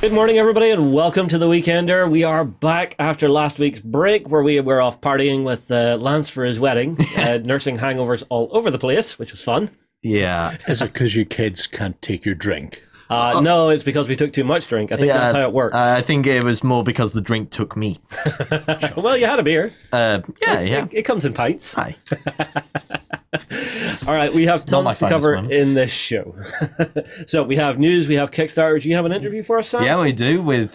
Good morning, everybody, and welcome to the Weekender. We are back after last week's break, where we were off partying with Lance for his wedding, nursing hangovers all over the place, which was fun. Yeah. Is it because you kids can't take your drink? No, it's because we took too much drink. I think that's how it works. I think it was more because the drink took me. Well, you had a beer. Yeah. It comes in pints. Hi. All right, we have tons to cover in this show. So we have news, we have Kickstarter. Do you have an interview for us, Sam? Yeah, we do, with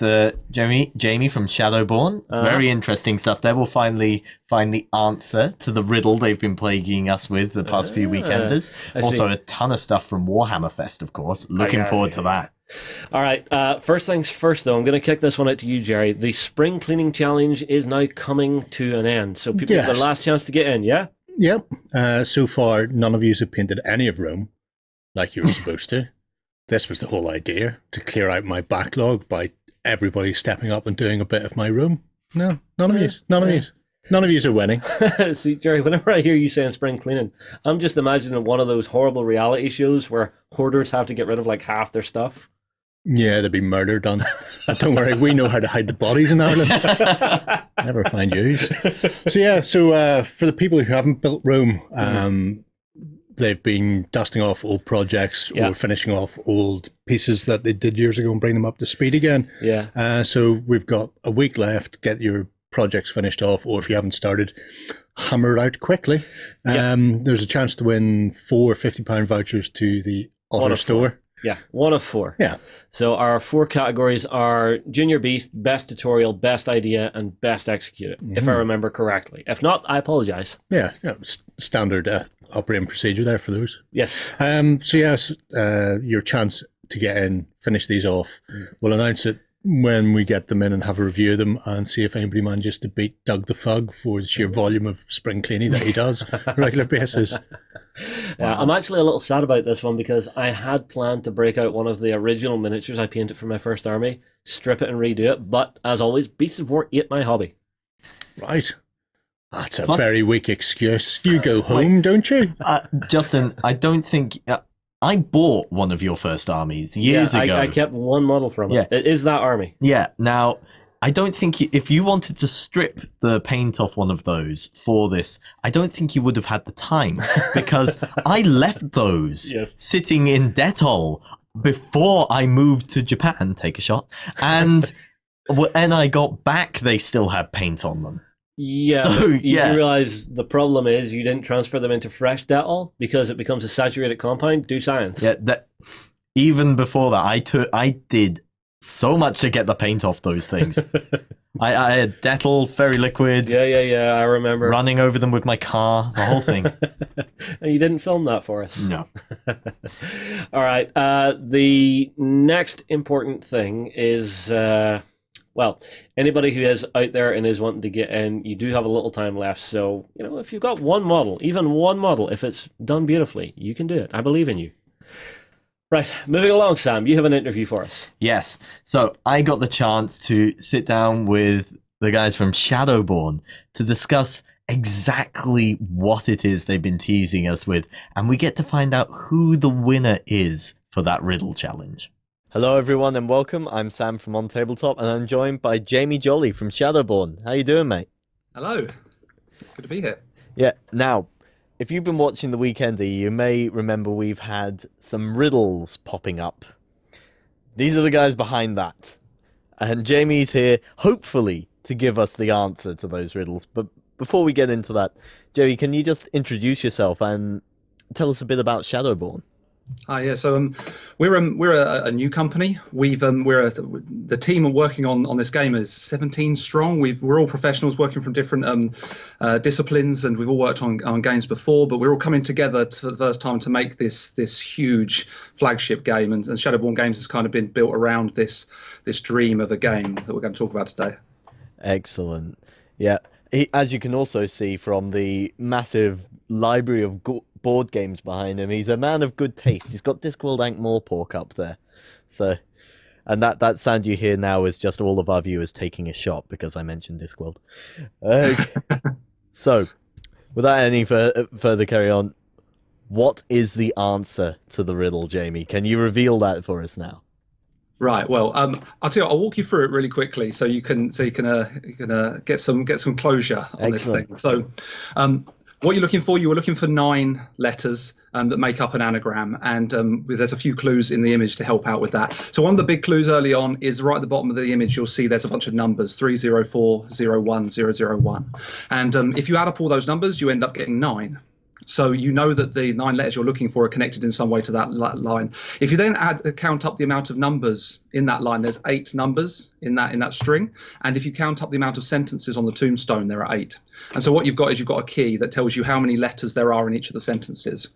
Jamie from Shadowborn. Very interesting stuff there. We'll finally find the answer to the riddle they've been plaguing us with the past few weekenders. Also, a ton of stuff from Warhammer Fest, of course. Looking forward to that. All right, first things first, though, I'm going to kick this one out to you, Jerry. The spring cleaning challenge is now coming to an end, so people have their last chance to get in, yeah? Yep. So far, none of you have painted any of Rome like you were supposed to. This was the whole idea, to clear out my backlog by everybody stepping up and doing a bit of my room. No, none of you. None of you are winning. See, Jerry, whenever I hear you saying spring cleaning, I'm just imagining one of those horrible reality shows where hoarders have to get rid of like half their stuff. Yeah, there'd be murder done. But don't worry, we know how to hide the bodies in Ireland. Never find use. So for the people who haven't built Rome, they've been dusting off old projects or finishing off old pieces that they did years ago and bring them up to speed again. Yeah. So we've got a week left. Get your projects finished off, or if you haven't started, hammer it out quickly. There's a chance to win 4 £50 vouchers to the Otter store. Yeah, 1 of 4. Yeah. So our 4 categories are Junior Beast, Best Tutorial, Best Idea, and Best Executed, if I remember correctly. If not, I apologize. Yeah, standard operating procedure there for those. Yes. Your chance to get in, finish these off. We'll announce it when we get them in and have a review of them and see if anybody manages to beat Doug the Fug for the sheer volume of spring cleaning that he does on a regular basis. I'm actually a little sad about this one because I had planned to break out one of the original miniatures I painted for my first army, strip it and redo it, but as always, Beasts of War ate my hobby. Right. That's a very weak excuse. You go home, don't you? Justin, I don't think... I bought one of your first armies years ago. I kept one model from it. Yeah. It is that army. Yeah. Now, I don't think if you wanted to strip the paint off one of those for this, I don't think you would have had the time, because I left those sitting in Dettol before I moved to Japan. Take a shot. And when I got back, they still had paint on them. Yeah, so, you realize the problem is you didn't transfer them into fresh Dettol because it becomes a saturated compound. Do science. Yeah, even before that, I did so much to get the paint off those things. I had Dettol, Fairy Liquid. Yeah, I remember. Running over them with my car, the whole thing. And you didn't film that for us. No. All right, the next important thing is... well, anybody who is out there and is wanting to get in, you do have a little time left. So, if you've got one model, even one model, if it's done beautifully, you can do it. I believe in you. Right, moving along, Sam, you have an interview for us. Yes. So I got the chance to sit down with the guys from Shadowborn to discuss exactly what it is they've been teasing us with. And we get to find out who the winner is for that riddle challenge. Hello everyone and welcome. I'm Sam from OnTableTop and I'm joined by Jamie Jolly from Shadowborn. How you doing, mate? Hello. Good to be here. Yeah, now, if you've been watching the Weekender, you may remember we've had some riddles popping up. These are the guys behind that. And Jamie's here, hopefully, to give us the answer to those riddles. But before we get into that, Jamie, can you just introduce yourself and tell us a bit about Shadowborn? Hi, yeah. So we're a new company. The team are working on this game is 17 strong. We're all professionals working from different disciplines, and we've all worked on games before. But we're all coming together for the first time to make this huge flagship game. And Shadowborn Games has kind of been built around this dream of a game that we're going to talk about today. Excellent. Yeah. As you can also see from the massive library of board games behind him, he's a man of good taste. He's got Discworld Ankh-Morpork up there. So, and that sound you hear now is just all of our viewers taking a shot because I mentioned Discworld. Okay. So, without any further carry on, what is the answer to the riddle, Jamie? Can you reveal that for us now? Right. Well, I'll tell you, I'll walk you through it really quickly so you can get some closure on Excellent. this thing. So, what you're looking for, you were looking for 9 letters that make up an anagram, and there's a few clues in the image to help out with that. So one of the big clues early on is right at the bottom of the image. You'll see there's a bunch of numbers: 30401 and if you add up all those numbers, you end up getting 9. So you know that the 9 letters you're looking for are connected in some way to that line. If you then count up the amount of numbers in that line, there's 8 numbers in that string. And if you count up the amount of sentences on the tombstone, there are 8. And so what you've got is you've got a key that tells you how many letters there are in each of the sentences.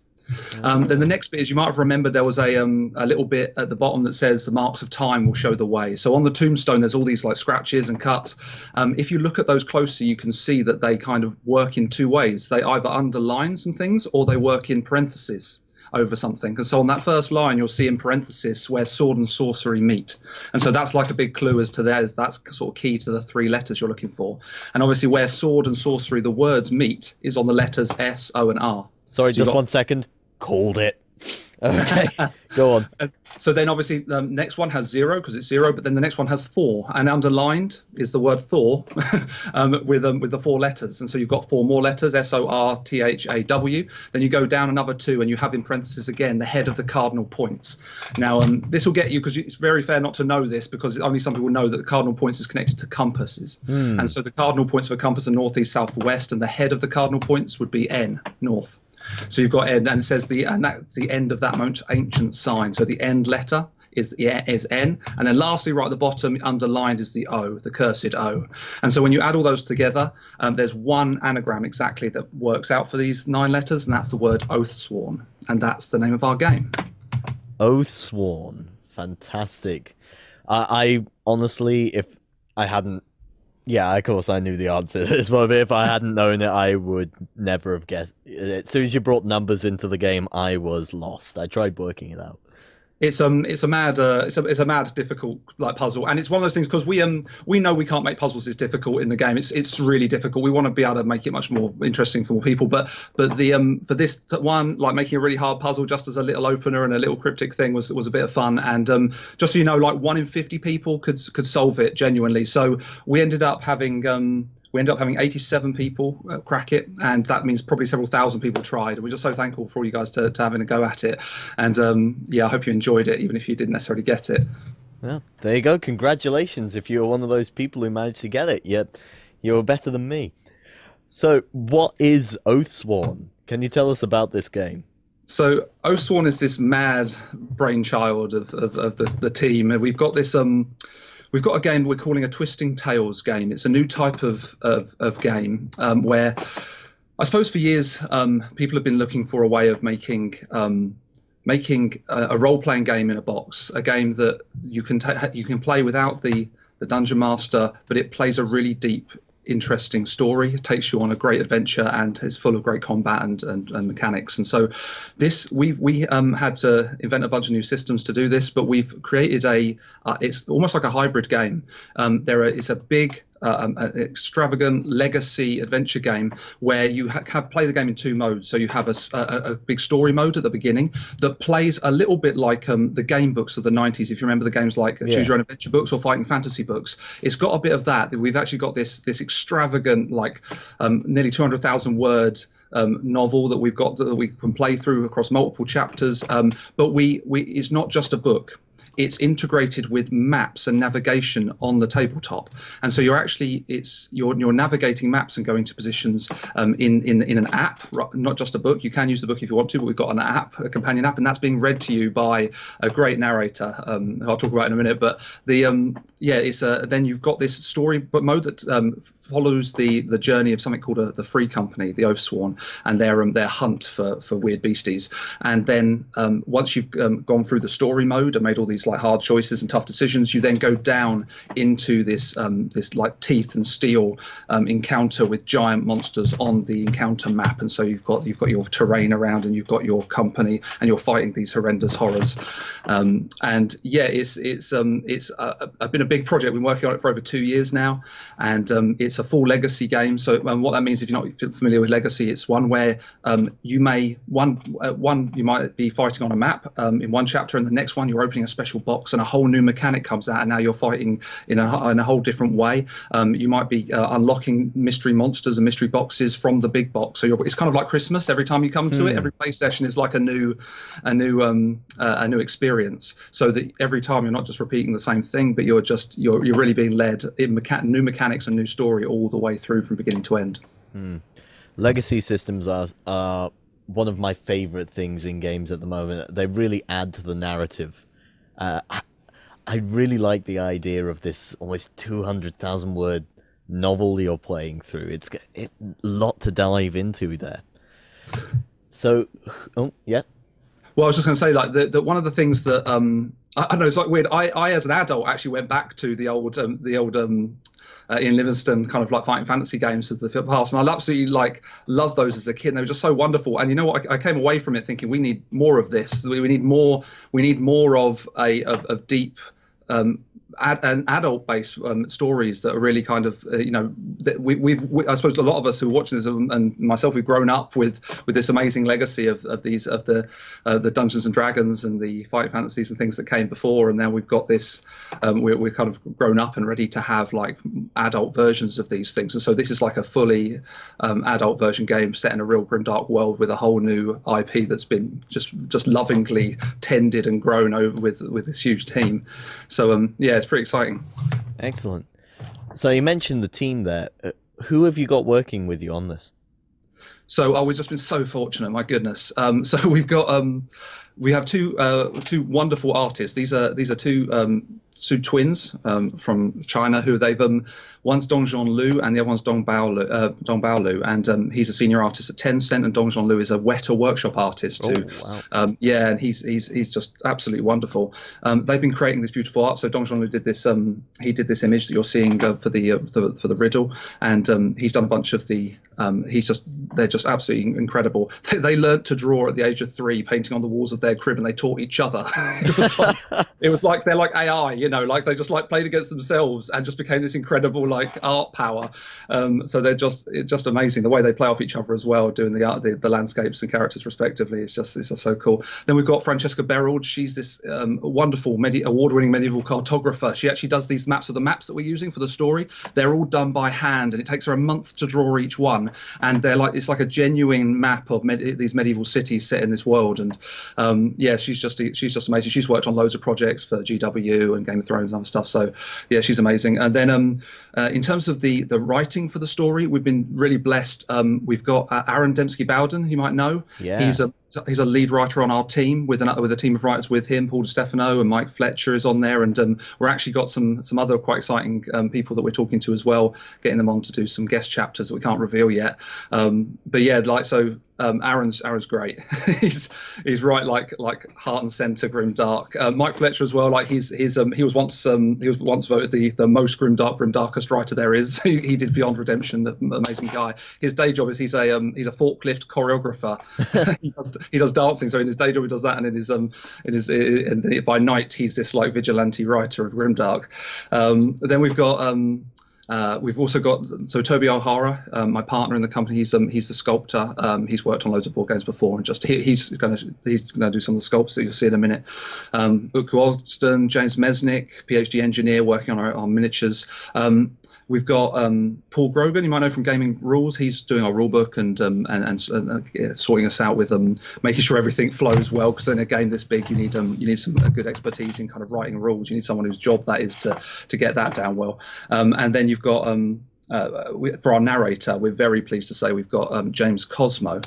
Then the next bit is, you might have remembered there was a little bit at the bottom that says the marks of time will show the way. So on the tombstone, there's all these like scratches and cuts. If you look at those closer, you can see that they kind of work in 2 ways. They either underline some things or they work in parentheses over something. And so on that first line, you'll see in parentheses where sword and sorcery meet. And so that's like a big clue as to that's sort of key to the 3 letters you're looking for. And obviously where sword and sorcery, the words meet, is on the letters S, O, and R. Sorry, so just 1 second. Called it. Okay, go on. So then obviously the next one has 0 because it's 0, but then the next one has Thor, and underlined is the word Thor with the 4 letters. And so you've got 4 more letters, SORTHAW. Then you go down another 2 and you have in parentheses again the head of the cardinal points. Now this will get you, because it's very fair not to know this, because only some people know that the cardinal points is connected to compasses. And so the cardinal points of a compass are north, east, south, west, and the head of the cardinal points would be N, north. So you've got N, and it says that's the end of that most ancient sign. So the end letter is N, and then lastly, right at the bottom, underlined is the O, the cursed O. And so when you add all those together, there's one anagram exactly that works out for these 9 letters, and that's the word Oathsworn, and that's the name of our game. Oathsworn, fantastic. I honestly, if I hadn't. Yeah, of course I knew the answer to this one, but if I hadn't known it, I would never have guessed. As soon as you brought numbers into the game, I was lost. I tried working it out. It's a mad difficult like puzzle, and it's one of those things, because we know we can't make puzzles as difficult in the game. It's really difficult. We want to be able to make it much more interesting for more people, but the for this one, like making a really hard puzzle just as a little opener and a little cryptic thing was a bit of fun. And just so you know, like 1 in 50 people could solve it genuinely. So we ended up having 87 people crack it, and that means probably several thousand people tried. And we're just so thankful for all you guys to having a go at it. And I hope you enjoyed it, even if you didn't necessarily get it. Well, there you go. Congratulations if you're one of those people who managed to get it. You're better than me. So what is Oathsworn? Can you tell us about this game? So Oathsworn is this mad brainchild of the team. We've got this we've got a game we're calling a Twisting Tales game. It's a new type of game where, I suppose for years, people have been looking for a way of making a role-playing game in a box, a game that you can play without the dungeon master, but it plays a really deep, interesting story. It takes you on a great adventure and is full of great combat and mechanics. And so this we had to invent a bunch of new systems to do this, but we've created it's almost like a hybrid game. It's a big an extravagant legacy adventure game where you play the game in 2 modes. So you have a big story mode at the beginning that plays a little bit like the game books of the 90s. If you remember the games like Choose Your Own Adventure books or Fighting Fantasy books, it's got a bit of that. We've actually got this extravagant, like nearly 200,000 word novel that we've got that we can play through across multiple chapters. But it's not just a book. It's integrated with maps and navigation on the tabletop, and so you're navigating maps and going to positions in an app, not just a book. You can use the book if you want to, but we've got an app, a companion app, and that's being read to you by a great narrator who I'll talk about in a minute. But then you've got this story mode that follows the journey of something called the Free Company, the Oathsworn, and their hunt for weird beasties. And then once you've gone through the story mode and made all these like hard choices and tough decisions, you then go down into this like teeth and steel encounter with giant monsters on the encounter map. And so you've got your terrain around, and you've got your company, and you're fighting these horrendous horrors. It's been a big project. We've been working on it for over 2 years now, and it's it's a full legacy game. So what that means, if you're not familiar with legacy, it's one where you might be fighting on a map in one chapter, and the next one you're opening a special box and a whole new mechanic comes out, and now you're fighting in a whole different way. You might be unlocking mystery monsters and mystery boxes from the big box. So it's kind of like Christmas. Every time you come to it, every play session is like a new experience. So that every time you're not just repeating the same thing, but you're really being led in new mechanics and new story all the way through from beginning to end. Legacy systems are one of my favorite things in games at the moment. They really add to the narrative. I really like the idea of this almost 200,000 word novel you're playing through. It's a lot to dive into there. So, yeah. Well, I was just going to say, like, that one of the things that I know it's like weird. I as an adult actually went back to the old Ian Livingstone kind of like fighting fantasy games of the past, and I absolutely loved those as a kid. And they were just so wonderful. And you know what? I came away from it thinking we need more of this. We need more of deep. Adult-based stories that are really kind of that I suppose a lot of us who are watching this and myself, we've grown up with this amazing legacy of the Dungeons and Dragons and the fight fantasies and things that came before, and now we've got this. We're kind of grown up and ready to have like adult versions of these things, and so this is like a fully adult version game set in a real grimdark world with a whole new IP that's been just lovingly tended and grown over with this huge team. So yeah, it's pretty exciting. Excellent. So you mentioned the team there. Who have you got working with you on this? So we've just been so fortunate. My goodness. So we've got we have two wonderful artists. These are two twins from China who they've one's Dongjun Liu and the other one's Dongbao Liu, and he's a senior artist at Tencent, and Dongjun Liu is a Weta workshop artist too. Oh, wow. Yeah, and he's just absolutely wonderful. They've been creating this beautiful art. So Dongjun Liu did this this image that you're seeing for the Riddle, and he's done a bunch of the they're just absolutely incredible. They learned to draw at the age of 3, painting on the walls of their crib, and they taught each other. It was like they're like AI, like they just like played against themselves and just became this incredible like art power. So it's just amazing the way they play off each other as well, doing the art, the landscapes and characters respectively. It's just so cool. Then we've got Francesca Berold. She's this wonderful award-winning medieval cartographer. She actually does these maps of the maps that we're using for the story. They're all done by hand, and it takes her a month to draw each one. And it's like a genuine map of these medieval cities set in this world. And yeah, she's just amazing. She's worked on loads of projects for GW and Game of Thrones and other stuff. So yeah, she's amazing. And then in terms of the writing for the story, we've been really blessed. We've got Aaron Dembski-Bowden, you might know. Yeah. He's a lead writer on our team with a team of writers with him. Paul DiStefano and Mike Fletcher is on there, and we're actually got some other quite exciting people that we're talking to as well, getting them on to do some guest chapters that we can't reveal yet. But yeah, Aaron's great. he's right like heart and center grimdark. Mike Fletcher as well. Like he was once voted the most grimdarkest writer there is. He did Beyond Redemption, amazing guy. His day job is he's a forklift choreographer. he does dancing. So in his day job he does that, and by night he's this like vigilante writer of grimdark. Then we've also got Toby O'Hara, my partner in the company. He's the sculptor. He's worked on loads of board games before, and he's gonna do some of the sculpts that you'll see in a minute. Uku Alston, James Mesnick, PhD engineer, working on our miniatures. We've got Paul Grogan, you might know from Gaming Rules. He's doing our rulebook and sorting us out with making sure everything flows well. Because in a game this big, you need some good expertise in kind of writing rules. You need someone whose job that is to get that down well. And then you've got for our narrator, we're very pleased to say we've got James Cosmo,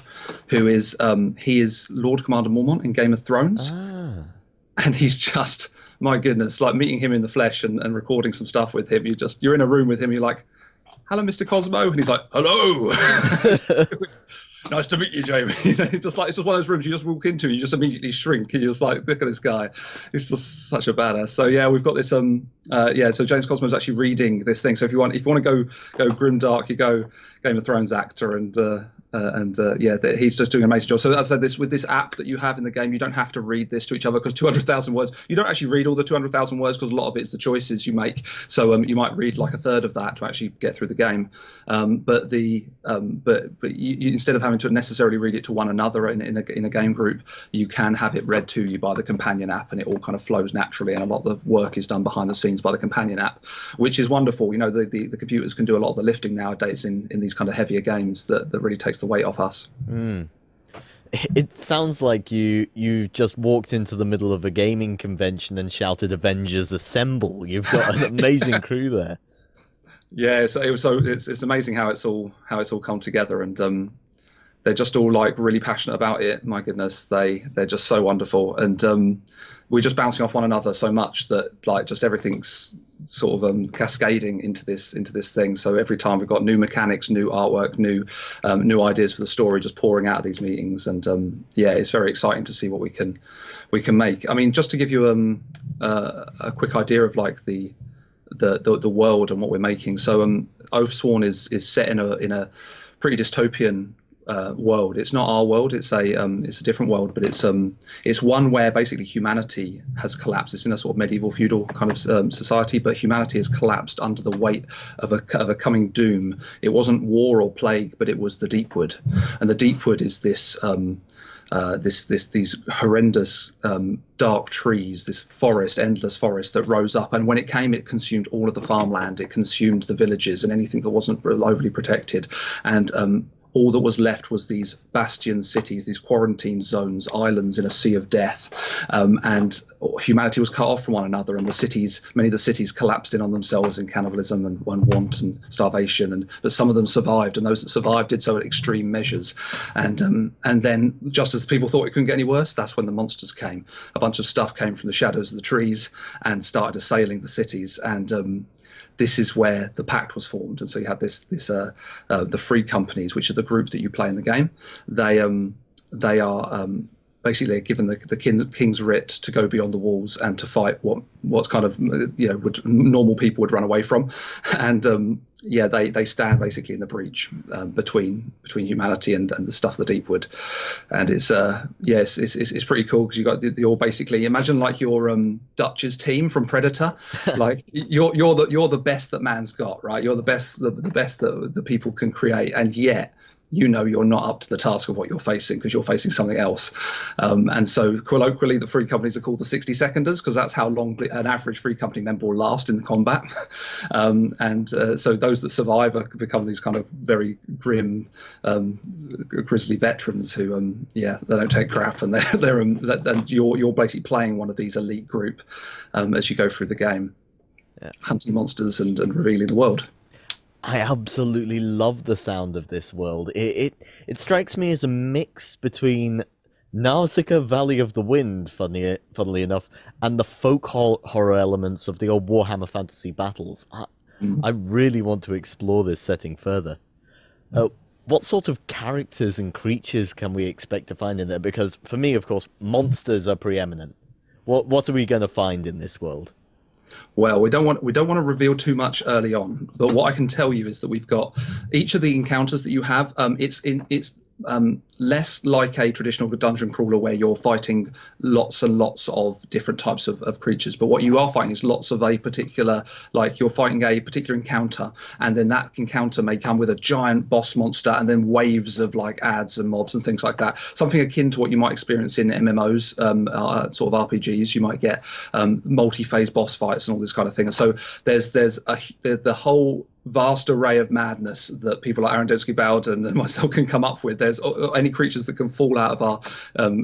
who is he is Lord Commander Mormont in Game of Thrones, and he's just. My goodness, like meeting him in the flesh and recording some stuff with him, you're in a room with him, you're like, hello, Mr. Cosmo. And he's like, hello. Nice to meet you, Jamie. It's just one of those rooms you just walk into and you just immediately shrink, and you're just like, look at this guy. He's just such a badass. So yeah, we've got this so James Cosmo is actually reading this thing. So if you want to go grimdark, you go Game of Thrones actor, and he's just doing an amazing job. So as I said, with this app that you have in the game, you don't have to read this to each other, because 200,000 words, you don't actually read all the 200,000 words, because a lot of it's the choices you make. So you might read like a third of that to actually get through the game. But you, instead of having to necessarily read it to one another in a game group, you can have it read to you by the companion app, and it all kind of flows naturally. And a lot of the work is done behind the scenes by the companion app, which is wonderful. You know, the computers can do a lot of the lifting nowadays in these kind of heavier games that really takes the weight off us. It sounds like you just walked into the middle of a gaming convention and shouted "Avengers Assemble." You've got an amazing crew there. Yeah, so it's amazing how it's all come together, and they're just all like really passionate about it. My goodness, they're just so wonderful, and we're just bouncing off one another so much that like just everything's sort of cascading into this thing. So every time we've got new mechanics, new artwork, new ideas for the story just pouring out of these meetings, and it's very exciting to see what we can make. I mean, just to give you a quick idea of like the world and what we're making. So Oathsworn is set in a pretty dystopian world. It's not our world. It's a different world, but it's one where basically humanity has collapsed. It's in a sort of medieval feudal kind of society, but humanity has collapsed under the weight of a coming doom. It wasn't war or plague, but it was the Deepwood, and the Deepwood is this these horrendous dark trees, this forest, endless forest that rose up, and when it came, it consumed all of the farmland, it consumed the villages and anything that wasn't overly protected, and all that was left was these bastion cities, these quarantine zones, islands in a sea of death, and humanity was cut off from one another, and many of the cities collapsed in on themselves in cannibalism and want and starvation, but some of them survived, and those that survived did so at extreme measures, and then just as people thought it couldn't get any worse, that's when the monsters came. A bunch of stuff came from the shadows of the trees and started assailing the cities, and this is where the pact was formed. And so you have the free companies, which are the group that you play in the game. They are basically given the king's writ to go beyond the walls and to fight what's kind of normal people would run away from, and they stand basically in the breach between humanity and the stuff, the Deepwood, and it's pretty cool, because you got you're basically, imagine like your Dutch's team from Predator, like you're the best that man's got, right? You're the best that the people can create, and yet you're not up to the task of what you're facing, because you're facing something else. And so colloquially, the free companies are called the 60 seconders, because that's how long an average free company member will last in the combat. So those that survive become these kind of very grim, grisly veterans who, they don't take crap, and you're basically playing one of these elite group as you go through the game, hunting monsters and revealing the world. I absolutely love the sound of this world. It strikes me as a mix between Nausicaa Valley of the Wind, funnily enough, and the folk horror elements of the old Warhammer Fantasy battles. I really want to explore this setting further. What sort of characters and creatures can we expect to find in there? Because for me, of course, monsters are preeminent. What are we going to find in this world? Well, we don't want to reveal too much early on, but what I can tell you is that we've got each of the encounters that you have. It's less like a traditional dungeon crawler where you're fighting lots and lots of different types of creatures, but what you are fighting is lots of a particular, like you're fighting a particular encounter, and then that encounter may come with a giant boss monster and then waves of like ads and mobs and things like that, something akin to what you might experience in MMOs, sort of RPGs. You might get multi-phase boss fights and all this kind of thing, and so there's the whole vast array of madness that people like Aaron Dembski-Bowden and myself can come up with. There's any creatures that can fall out of our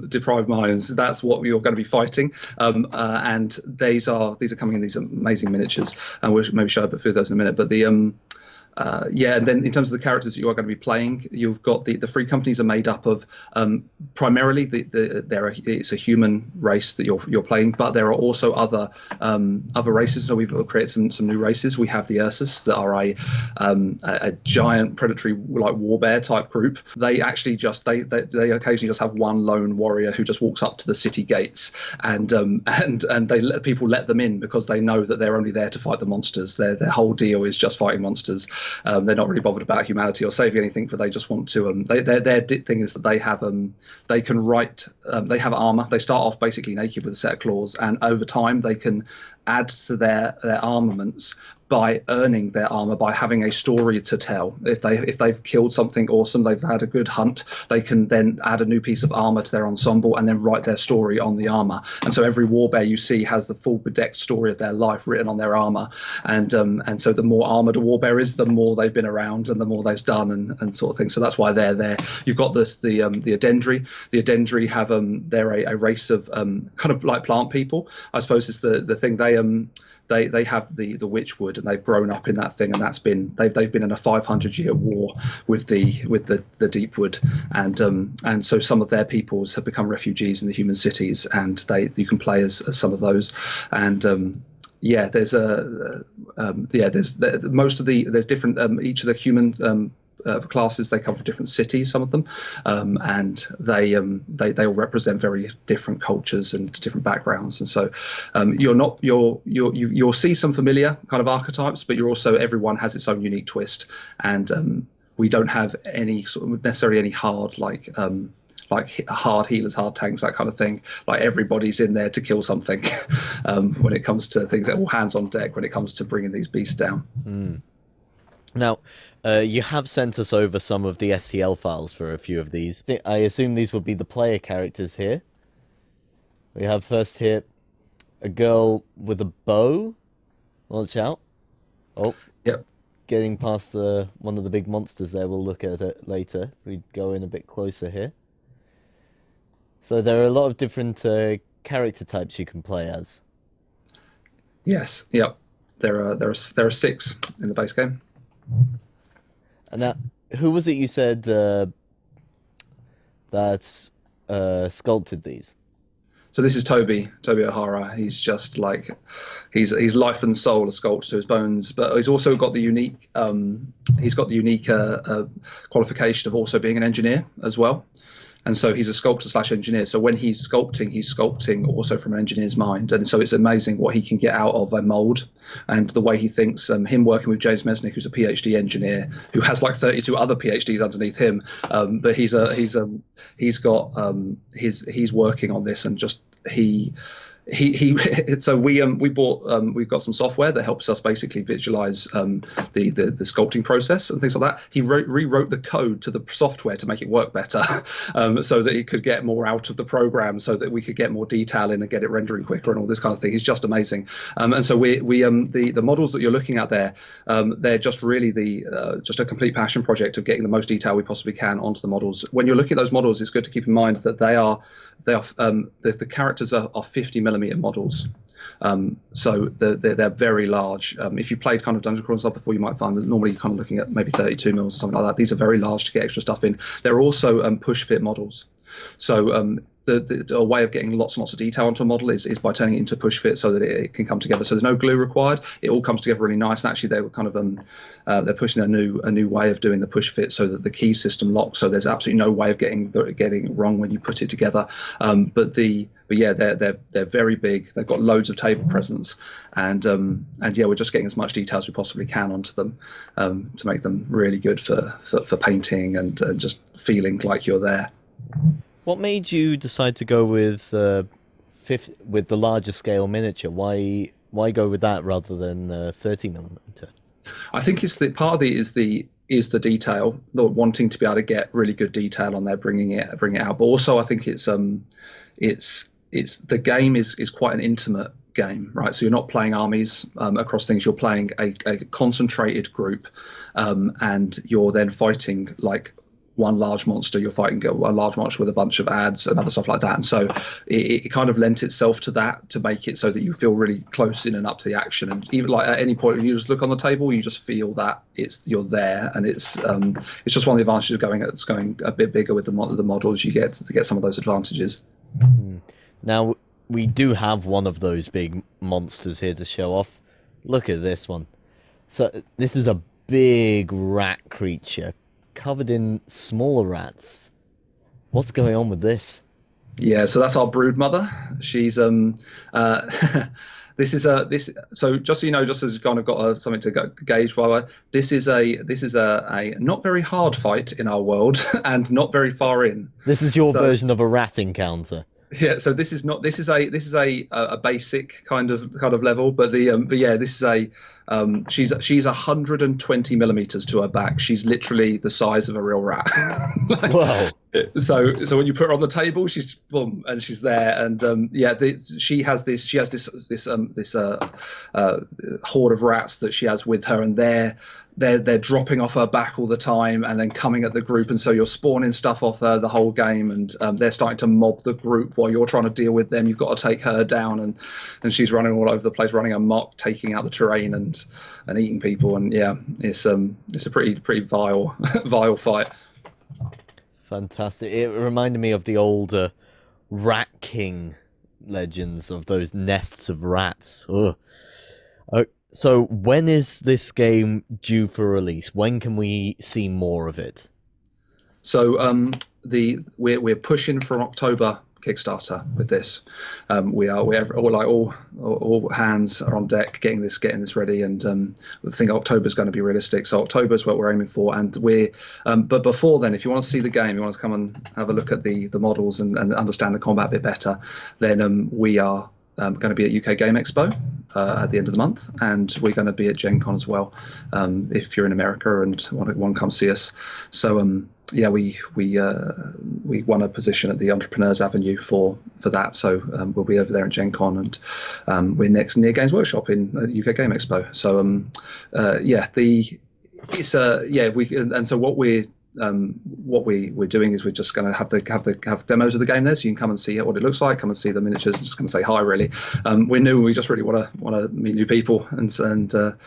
deprived minds. That's what you're going to be fighting, and these are coming in these amazing miniatures, and we'll maybe show a few of those in a minute. But and then in terms of the characters that you are going to be playing, you've got the free companies are made up of primarily it's a human race that you're playing, but there are also other races. So we've created some new races. We have the Ursus that are a giant predatory like warbear type group. They actually they occasionally just have one lone warrior who just walks up to the city gates, and people let them in because they know that they're only there to fight the monsters. Their whole deal is just fighting monsters. They're not really bothered about humanity or saving anything, but they just want to. Their thing is that they can write. They have armor. They start off basically naked with a set of claws, and over time they can add to their armaments by earning their armor by having a story to tell. If they've killed something awesome, they've had a good hunt, they can then add a new piece of armor to their ensemble and then write their story on the armor. And so every warbear you see has the full bedecked story of their life written on their armor. And so the more armored a warbear is, the more they've been around and the more they've done and sort of thing. So that's why they're there. You've got the Adendri. The Adendri have they're a race of kind of like plant people, I suppose is the thing. They have the witchwood, and they've grown up in that thing, and that's been they've been in a 500-year war with the Deepwood, and so some of their peoples have become refugees in the human cities, and you can play as some of those, and there's different each of the human classes. They come from different cities, some of them, and they all represent very different cultures and different backgrounds. And so you'll see some familiar kind of archetypes, but everyone has its own unique twist, and we don't have any sort of necessarily any hard like hard healers, hard tanks, that kind of thing. Like everybody's in there to kill something when it comes to things. They're all hands on deck when it comes to bringing these beasts down. Now, you have sent us over some of the STL files for a few of these. I assume these would be the player characters here. We have first here a girl with a bow. Watch out. Oh, yep. Getting past one of the big monsters there. We'll look at it later. We go in a bit closer here. So there are a lot of different character types you can play as. Yes, yep. There are 6 in the base game. And now, who was it you said that sculpted these? So this is Toby O'Hara. He's just like he's life and soul, a sculptor to his bones. But he's also got the unique qualification of also being an engineer as well. And so he's a sculptor / engineer. So when he's sculpting also from an engineer's mind. And so it's amazing what he can get out of a mold and the way he thinks. Him working with James Mesnick, who's a PhD engineer, who has like 32 other PhDs underneath him. But he's working on this, and just so we've got some software that helps us basically visualize the sculpting process and things like that. He rewrote the code to the software to make it work better, so that it could get more out of the program, so that we could get more detail in and get it rendering quicker and all this kind of thing. He's just amazing. And so the models that you're looking at there, they're just really just a complete passion project of getting the most detail we possibly can onto the models. When you're looking at those models, it's good to keep in mind that the characters are 50mm models, so they're very large. If you played kind of Dungeon Crawl and stuff before, you might find that normally you're kind of looking at maybe 32 mils or something like that. These are very large to get extra stuff in. They're also push fit models, so a way of getting lots and lots of detail onto a model is by turning it into push fit so that it can come together. So there's no glue required. It all comes together really nice. And actually, they were kind of they're pushing a new way of doing the push fit so that the key system locks. So there's absolutely no way of getting it wrong when you put it together. But they're very big. They've got loads of table presence, and we're just getting as much detail as we possibly can onto them to make them really good for painting and just feeling like you're there. What made you decide to go with the larger scale miniature? Why go with that rather than 30mm? I think it's part of it is the detail, wanting to be able to get really good detail on there, bringing it out. But also, I think it's the game is quite an intimate game, right? So you're not playing armies across things. You're playing a concentrated group, and you're then fighting like one large monster. You're fighting a large monster with a bunch of ads and other stuff like that. And so it kind of lent itself to that, to make it so that you feel really close in and up to the action. And even like at any point when you just look on the table, you just feel that you're there. And it's just one of the advantages of going a bit bigger with the models. You get some of those advantages. Now we do have one of those big monsters here to show off. Look at this one. So this is a big rat creature covered in smaller rats. What's going on with this? Yeah, so that's our brood mother. She's this is this. So just so you know, just as kind of got something to gauge by. This is a not very hard fight in our world, and not very far in. This is your version of a rat encounter. Yeah, so this is a basic kind of level, but yeah, this is she's 120 millimeters to her back. She's literally the size of a real rat. Wow. So when you put her on the table, she's boom, and she's there, and she has this horde of rats that she has with her, and they're dropping off her back all the time and then coming at the group, and so you're spawning stuff off her the whole game, and they're starting to mob the group while you're trying to deal with them. You've got to take her down, and she's running all over the place, running amok, taking out the terrain and eating people, and yeah, it's a pretty vile vile fight. Fantastic. It reminded me of the old Rat King legends of those nests of rats. Ugh. So when is this game due for release? When can we see more of it? So we're pushing for an October Kickstarter with this. All hands are on deck getting this ready, and I think October is going to be realistic. So October is what we're aiming for, and but before then, if you want to see the game, you want to come and have a look at the models and understand the combat a bit better, then we are going to be at UK Game Expo at the end of the month, and we're going to be at Gen Con as well, if you're in America and want to come see us. So yeah, we won a position at the Entrepreneurs Avenue for that, so we'll be over there at Gen Con, and we're next near Games Workshop in UK Game Expo. So so what we're doing is we're just going to have demos of the game there, so you can come and see what it looks like, come and see the miniatures, and just come and say hi. Really, we're new, and we just really want to meet new people and start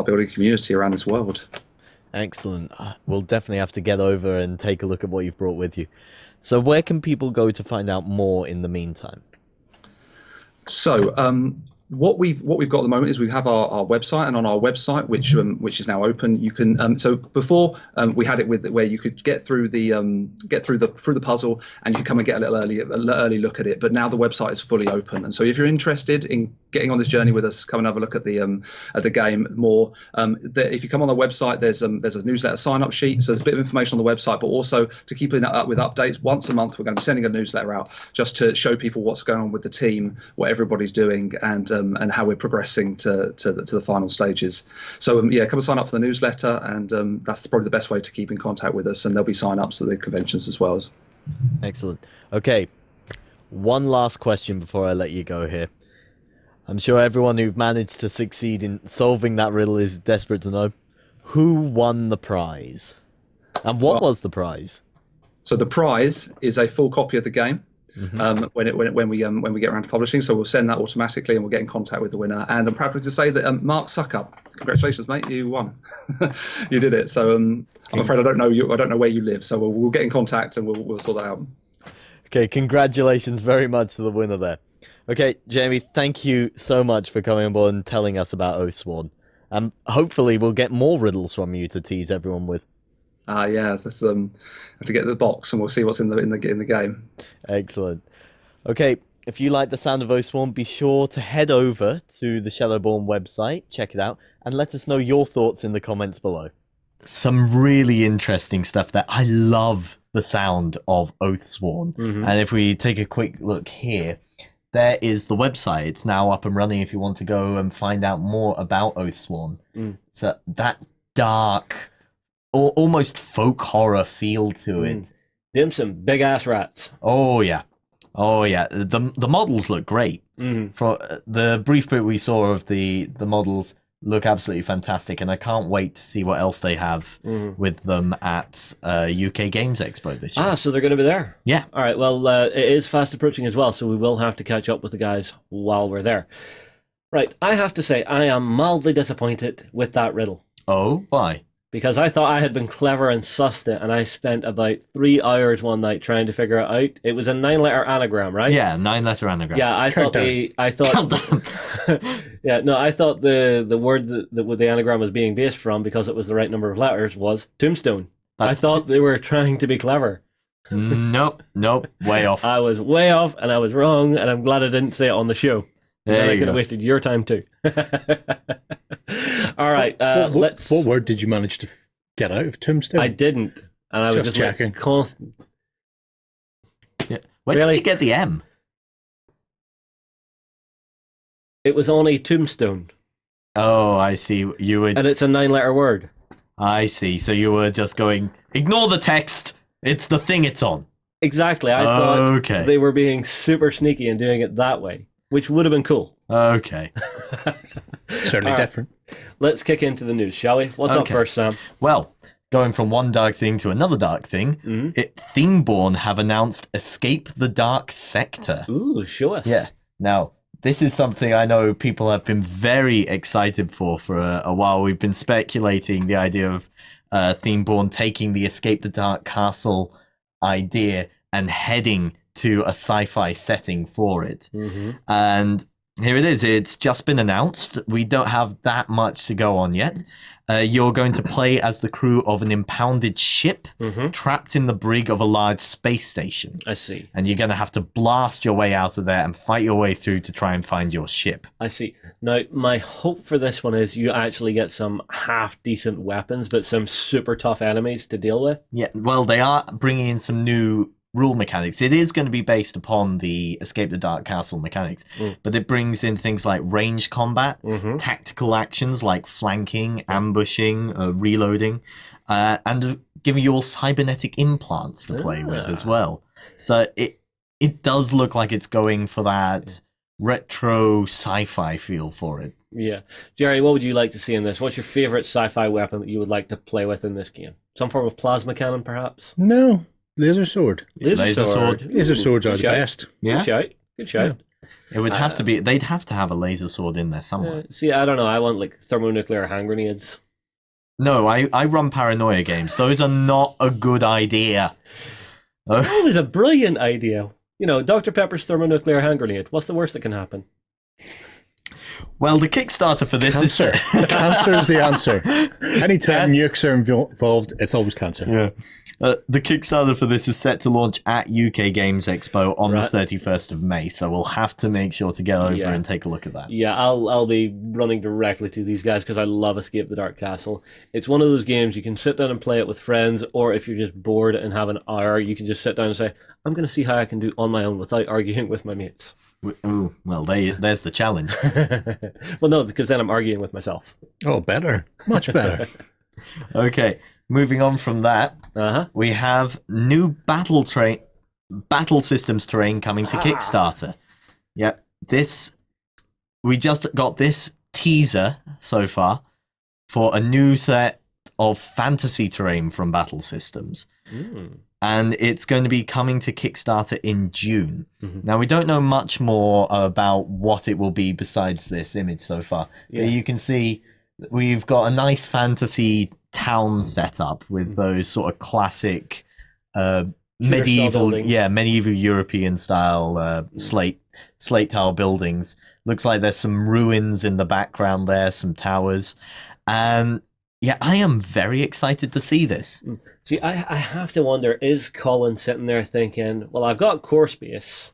building a community around this world. Excellent. We'll definitely have to get over and take a look at what you've brought with you. So where can people go to find out more in the meantime? So what we've got at the moment is we have our website, and on our website, which is now open, you can so before we had it with where you could get through the puzzle, and you could come and get a little early look at it, but now the website is fully open, and so if you're interested in getting on this journey with us, come and have a look at the game more. If you come on the website, there's a newsletter sign up sheet, so there's a bit of information on the website, but also to keep it up with updates once a month, we're going to be sending a newsletter out just to show people what's going on with the team, what everybody's doing, and how we're progressing to the final stages. So come and sign up for the newsletter, and that's probably the best way to keep in contact with us, and there'll be sign-ups at the conventions as well. Excellent. Okay, one last question before I let you go here. I'm sure everyone who've managed to succeed in solving that riddle is desperate to know who won the prize, and what was the prize? So the prize is a full copy of the game. When we get around to publishing, so we'll send that automatically, and we'll get in contact with the winner. And I'm proud to say that Mark Suckup, congratulations, mate, you won. You did it. So I'm afraid I don't know where you live, so we'll get in contact and we'll sort that out. Okay, congratulations very much to the winner there. Okay, Jamie, thank you so much for coming on board and telling us about Oathsworn. And hopefully we'll get more riddles from you to tease everyone with. Yeah, let's have to get the box, and we'll see what's in the game. Excellent. Okay, if you like the sound of Oathsworn, be sure to head over to the Shadowborn website, check it out, and let us know your thoughts in the comments below. Some really interesting stuff there. I love the sound of Oathsworn. And if we take a quick look here, there is the website. It's now up and running if you want to go and find out more about Oathsworn. So that dark, almost folk horror feel to it. Them some big ass rats. Oh yeah. The models look great. For the brief bit we saw of the models look absolutely fantastic, and I can't wait to see what else they have with them at UK Games Expo this year. So they're going to be there. Yeah. All right. Well, it is fast approaching as well, so we will have to catch up with the guys while we're there. Right. I have to say I am mildly disappointed with that riddle. Oh, why? Because I thought I had been clever and sussed it, and I spent about 3 hours one night trying to figure it out. It was a 9-letter anagram, right? Yeah, 9-letter anagram. Yeah, I thought the word that the anagram was being based from, because it was the right number of letters, was tombstone. I thought they were trying to be clever. Nope, way off. I was way off, and I was wrong, and I'm glad I didn't say it on the show. There Then I you could have go. wasted your time too. All right, let's. What word did you manage to get out of Tombstone? I didn't, and I was Just just like, checking. constant. Where Really? did you get the M? It was on a tombstone, Oh, I see. You were. and it's a 9-letter word. I see. So you were just going. Ignore the text. It's the thing it's on. Exactly. I thought Okay. they were being super sneaky and doing it that way, which would have been cool. Okay. Certainly All right. different. Let's kick into the news, shall we? What's up Okay. first, Sam? Well, going from one dark thing to another dark thing, Themeborn have announced Escape the Dark Sector. Ooh, show us. Yeah. Now, this is something I know people have been very excited for a while. We've been speculating the idea of Themeborn taking the Escape the Dark Castle idea and heading to a sci-fi setting for it. And here it is. It's just been announced. We don't have that much to go on yet. You're going to play as the crew of an impounded ship trapped in the brig of a large space station. I see. And you're going to have to blast your way out of there and fight your way through to try and find your ship. I see. Now, my hope for this one is you actually get some half-decent weapons, but some super tough enemies to deal with. Yeah, well, they are bringing in some new rule mechanics. It is going to be based upon the Escape the Dark Castle mechanics, but it brings in things like range combat, tactical actions like flanking, ambushing, reloading, and giving you all cybernetic implants to play with as well. So it does look like it's going for that retro sci-fi feel for it. Yeah. Jerry, what would you like to see in this? What's your favorite sci-fi weapon that you would like to play with in this game? Some form of plasma cannon, perhaps? No, laser sword. Laser sword. Laser swords are Good the shout. best. Yeah, Good shout. Good shout. it would have to be. They'd have to have a laser sword in there somewhere. See, I don't know. I want like thermonuclear hand grenades. No, I run paranoia games. Those are not a good idea. That was a brilliant idea. You know, Dr. Pepper's thermonuclear hand grenade. What's the worst that can happen? Well, the Kickstarter for this Cancer. is Cancer is the answer. Anytime nukes are involved, it's always cancer. yeah. The Kickstarter for this is set to launch at UK Games Expo on Right. the 31st of May, so we'll have to make sure to get over Yeah. and take a look at that. Yeah, I'll be running directly to these guys because I love Escape the Dark Castle. It's one of those games you can sit down and play it with friends, or if you're just bored and have an hour, you can just sit down and say, I'm going to see how I can do on my own without arguing with my mates. Ooh, well, there's the challenge. Well, no, because then I'm arguing with myself. Oh, better. Much better. Okay, moving on from that, we have new battle systems terrain coming to Kickstarter. Yep, we just got this teaser so far for a new set of fantasy terrain from Battle Systems. And it's going to be coming to Kickstarter in June. Now, we don't know much more about what it will be besides this image so far. Yeah. You can see we've got a nice fantasy town setup with those sort of classic medieval European style slate tile buildings. Looks like there's some ruins in the background there, some towers. And yeah, I am very excited to see this. See, I have to wonder, is Colin sitting there thinking, well, I've got core space.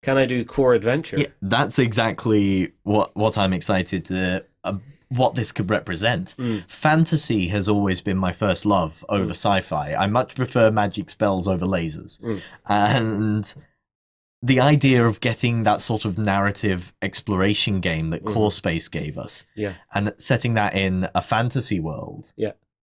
Can I do core adventure? Yeah, that's exactly what I'm excited to what this could represent. Fantasy has always been my first love over sci-fi. I much prefer magic spells over lasers. And the idea of getting that sort of narrative exploration game that Core Space gave us and setting that in a fantasy world,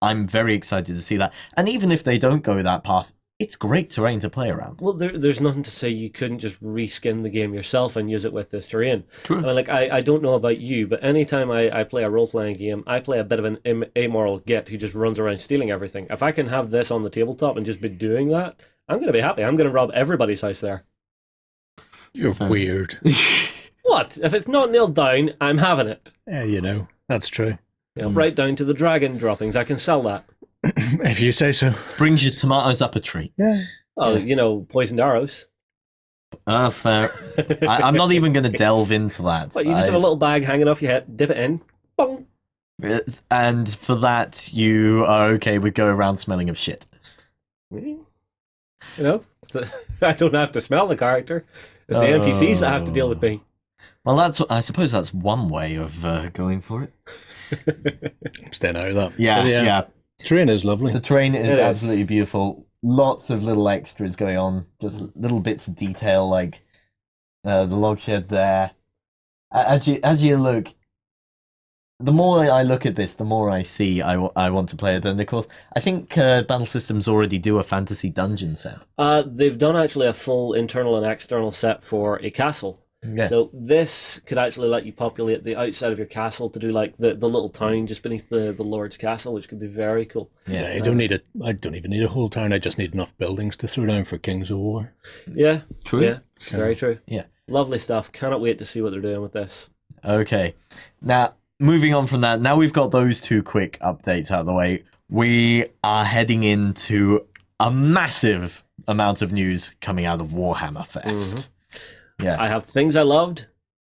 I'm very excited to see that. And even if they don't go that path, it's great terrain to play around. Well, there's nothing to say you couldn't just reskin the game yourself and use it with this terrain. True. I mean, like, I don't know about you, but anytime I play a role-playing game, I play a bit of an amoral git who just runs around stealing everything. If I can have this on the tabletop and just be doing that, I'm going to be happy. I'm going to rob everybody's house there. You're weird. What? If it's not nailed down, I'm having it. Yeah, you know, that's true. You know, right down to the dragon droppings. I can sell that. If you say so. Brings your tomatoes up a tree. Yeah. Oh, you know, poisoned arrows. Fair. I'm not even going to delve into that. What, you just have a little bag hanging off your head, dip it in, bong. And for that, you are okay with go around smelling of shit. You know, I don't have to smell the character. It's the NPCs that have to deal with me. Well, I suppose that's one way of going for it. I'm staying out of that. Yeah, But yeah. Terrain is lovely. The terrain is It is. absolutely beautiful. Lots of little extras going on, just little bits of detail like the log shed there. As you look, the more I look at this, the more I see I want to play it. And of course, I think Battle Systems already do a fantasy dungeon set. They've done actually a full internal and external set for a castle. Yeah. So this could actually let you populate the outside of your castle to do like the little town just beneath the Lord's castle, which could be very cool. Yeah, I don't even need a whole town. I just need enough buildings to throw down for Kings of War. Yeah, True. Yeah, very true. Yeah. Lovely stuff. Cannot wait to see what they're doing with this. Okay. Now, moving on from that, now we've got those two quick updates out of the way. We are heading into a massive amount of news coming out of Warhammer Fest. Yeah. I have things I loved,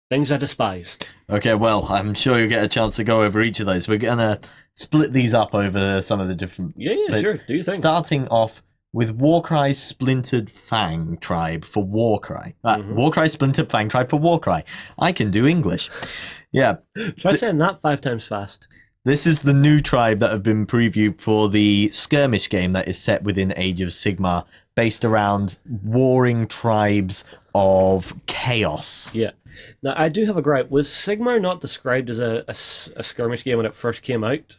things I despised. Okay, well, I'm sure you'll get a chance to go over each of those. We're going to split these up over some of the different Yeah, bits. sure. Do you think? Starting off with Warcry's Splintered Fang Tribe for Warcry. Warcry Splintered Fang Tribe for Warcry. I can do English. Yeah. Try saying that 5 times fast. This is the new tribe that have been previewed for the skirmish game that is set within Age of Sigmar, based around warring tribes of chaos. Yeah. Now, I do have a gripe. Was Sigmar not described as a skirmish game when it first came out?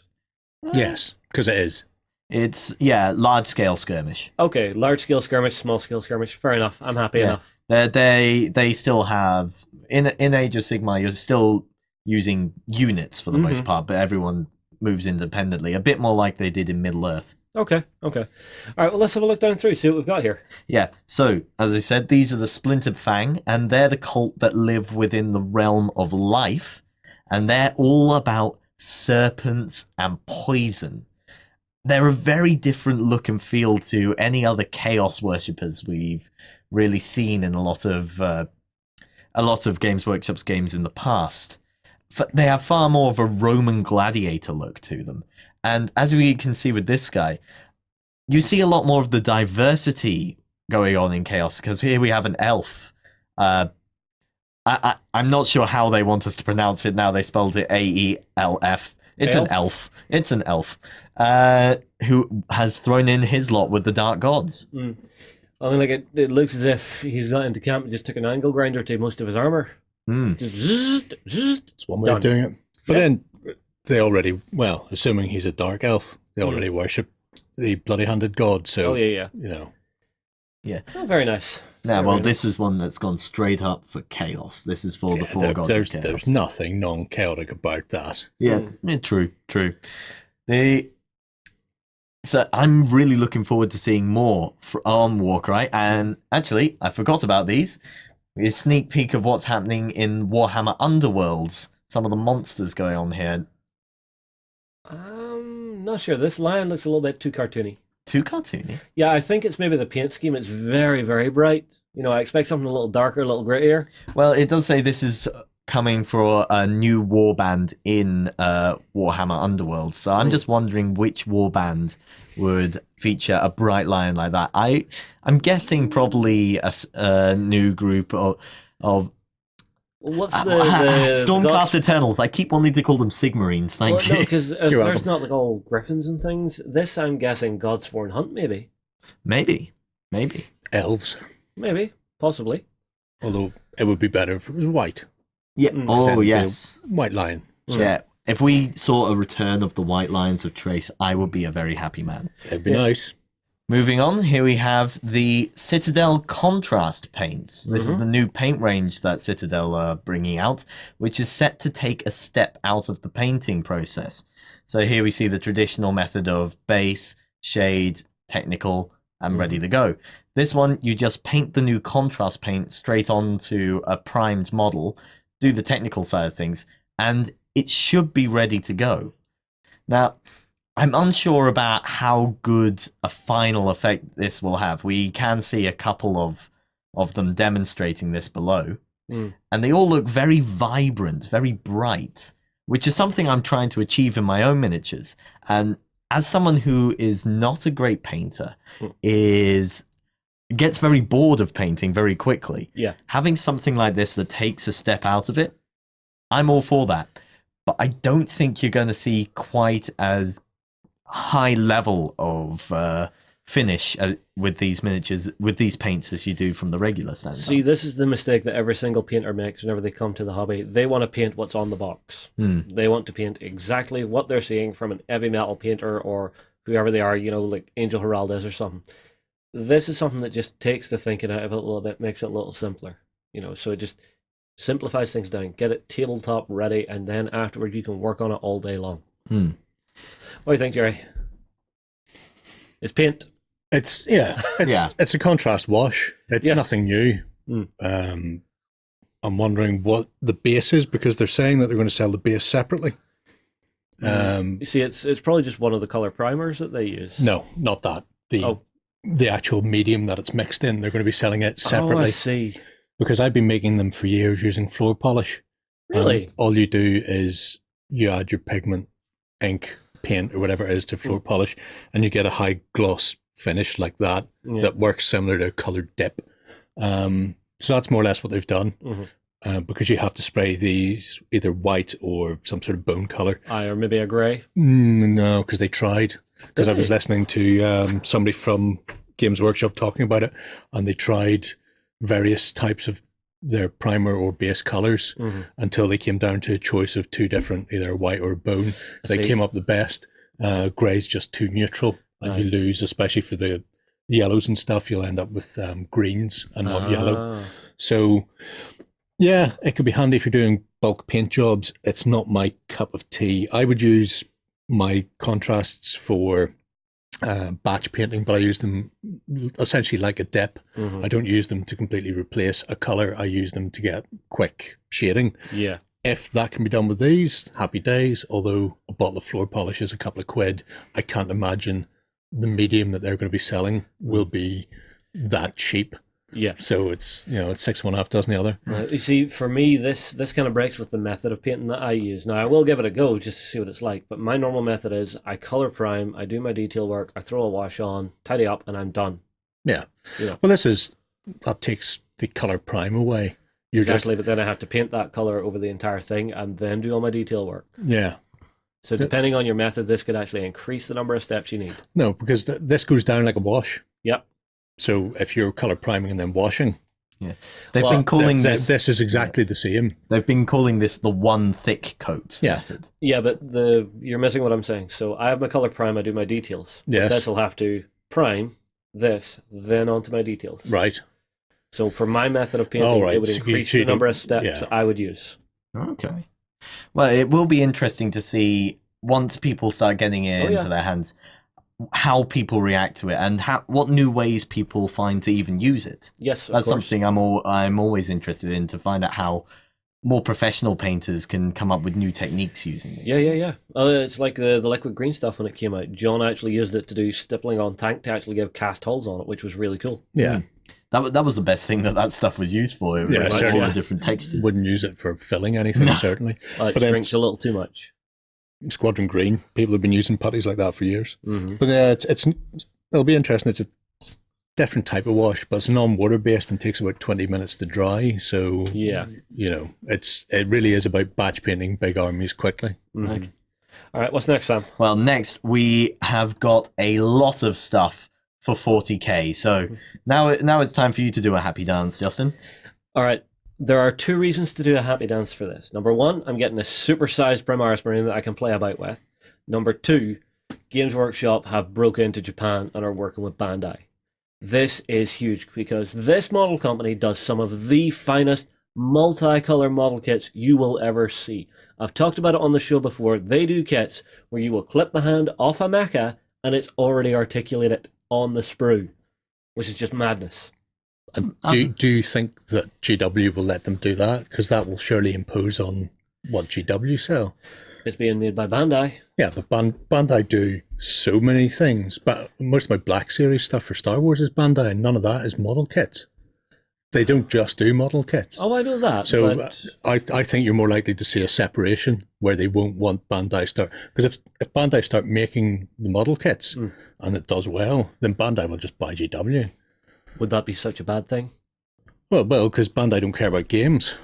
Yes, because it is. It's, large-scale skirmish. Okay, large-scale skirmish, small-scale skirmish. Fair enough. I'm happy enough. They still have... In Age of Sigmar, you're still using units for the most part, but everyone moves independently. A bit more like they did in Middle-earth. Okay. All right, well, let's have a look down through, see what we've got here. Yeah, so, as I said, these are the Splintered Fang, and they're the cult that live within the realm of life, and they're all about serpents and poison. They're a very different look and feel to any other chaos worshippers we've really seen in a lot of Games Workshop's games in the past. They have far more of a Roman gladiator look to them. And as we can see with this guy, you see a lot more of the diversity going on in Chaos, because here we have an elf. I'm not sure how they want us to pronounce it now. They spelled it A-E-L-F. It's an elf. It's an elf who has thrown in his lot with the Dark Gods. I mean, like it looks as if he's got into camp and just took an angle grinder to most of his armor. Just It's one way of doing it. But then they already, assuming he's a dark elf, they already worship the bloody-handed god. So, yeah. you know. Yeah. Oh, very nice. This is one that's gone straight up for Chaos. This is for the four gods of Chaos. There's nothing non-chaotic about that. Yeah, true. So I'm really looking forward to seeing more on Warcry. And actually, I forgot about these. A sneak peek of what's happening in Warhammer Underworlds. Some of the monsters going on here. Not sure. This lion looks a little bit too cartoony. Too cartoony? Yeah, I think it's maybe the paint scheme. It's very, very bright. You know, I expect something a little darker, a little grittier. Well, it does say this is coming for a new warband in Warhammer Underworld. So I'm just wondering which warband would feature a bright lion like that. I'm guessing probably a new group of What's the Stormcast Eternals? I keep wanting to call them Sigmarines. Thank you. No, because there's not like all griffins and things. This, I'm guessing, Godsworn Hunt, maybe. Maybe. Elves. Maybe, possibly. Although it would be better if it was white. Yeah. Oh, yes. White lion. So. Yeah. If we saw a return of the White Lions of Trace, I would be a very happy man. It'd be nice. Moving on, here we have the Citadel Contrast paints. This is the new paint range that Citadel are bringing out, which is set to take a step out of the painting process. So here we see the traditional method of base, shade, technical, and ready to go. This one, you just paint the new contrast paint straight onto a primed model, do the technical side of things, and it should be ready to go. Now, I'm unsure about how good a final effect this will have. We can see a couple of them demonstrating this below. And they all look very vibrant, very bright, which is something I'm trying to achieve in my own miniatures. And as someone who is not a great painter, is gets very bored of painting very quickly. Yeah. Having something like this that takes a step out of it, I'm all for that. But I don't think you're going to see quite as high level of finish with these miniatures, with these paints, as you do from the regular standard. See, this is the mistake that every single painter makes whenever they come to the hobby. They want to paint what's on the box. They want to paint exactly what they're seeing from an heavy metal painter or whoever they are, like Angel Heraldez or something. This is something that just takes the thinking out of it a little bit, makes it a little simpler. So it just simplifies things down, get it tabletop ready, and then afterward you can work on it all day long. What do you think, Jerry? It's paint. It's a contrast wash. It's nothing new. I'm wondering what the base is, because they're saying that they're going to sell the base separately. You see, it's probably just one of the color primers that they use. No, not that. The actual medium that it's mixed in, they're going to be selling it separately. Oh, I see. Because I've been making them for years using floor polish. Really? All you do is you add your pigment, ink, paint, or whatever it is to floor polish, and you get a high gloss finish like that that works similar to a colored dip. So that's more or less what they've done. Because you have to spray these either white or some sort of bone color. Or maybe a grey. No, because they tried. Because I was listening to somebody from Games Workshop talking about it, and they tried various types of their primer or base colors until they came down to a choice of two different, either a white or a bone. They came up the best. Grey's just too neutral, and you lose, especially for the yellows and stuff. You'll end up with greens and not yellow. So, yeah, it could be handy if you're doing bulk paint jobs. It's not my cup of tea. I would use my contrasts for batch painting, but I use them essentially like a dip. I don't use them to completely replace a color. I use them to get quick shading. Yeah. If that can be done with these, happy days. Although a bottle of floor polish is a couple of quid, I can't imagine the medium that they're going to be selling will be that cheap. Yeah. So it's, it's 6 one half dozen the other. You see, for me, this kind of breaks with the method of painting that I use. Now, I will give it a go just to see what it's like, but my normal method is I color prime, I do my detail work, I throw a wash on, tidy up, and I'm done. Yeah. Well, that takes the color prime away. Exactly, but then I have to paint that color over the entire thing and then do all my detail work. Yeah. So depending on your method, this could actually increase the number of steps you need. No, because this goes down like a wash. Yep. So if you're color priming and then washing, they've been calling this is exactly the same. They've been calling this the one thick coat method. Yeah, but you're missing what I'm saying. So I have my color prime, I do my details. Yes. This will have to prime this, then onto my details. Right. So for my method of painting, it would increase the number of steps I would use. Okay. Well, it will be interesting to see once people start getting it into their hands, how people react to it and what new ways people find to even use it. Yes, that's something I'm always interested in, to find out how more professional painters can come up with new techniques using it. Yeah. It's like the liquid green stuff when it came out. John actually used it to do stippling on tank to actually give cast holes on it, which was really cool. Yeah. That was the best thing that stuff was used for. It was all the different textures. Wouldn't use it for filling anything, certainly. It shrinks a little too much. Squadron Green, people have been using putties like that for years. But it'll be interesting. It's a different type of wash, but it's non-water based and takes about 20 minutes to dry. So it really is about batch painting big armies quickly. Okay. All right, what's next, Sam? Well, next we have got a lot of stuff for 40k. So now it's time for you to do a happy dance, Justin. All right. There are two reasons to do a happy dance for this. Number one, I'm getting a super-sized Primaris Marine that I can play about with. Number two, Games Workshop have broke into Japan and are working with Bandai. This is huge because this model company does some of the finest multicolor model kits you will ever see. I've talked about it on the show before. They do kits where you will clip the hand off a mecha and it's already articulated on the sprue, which is just madness. Do you think that GW will let them do that? Because that will surely impose on what GW sell. It's being made by Bandai. Yeah, but Bandai do so many things. But most of my Black Series stuff for Star Wars is Bandai, and none of that is model kits. They don't just do model kits. Oh, I know that. So but... I think you're more likely to see a separation where they won't want Bandai start. Because if Bandai start making the model kits and it does well, then Bandai will just buy GW. Would that be such a bad thing? Well, because Bandai don't care about games.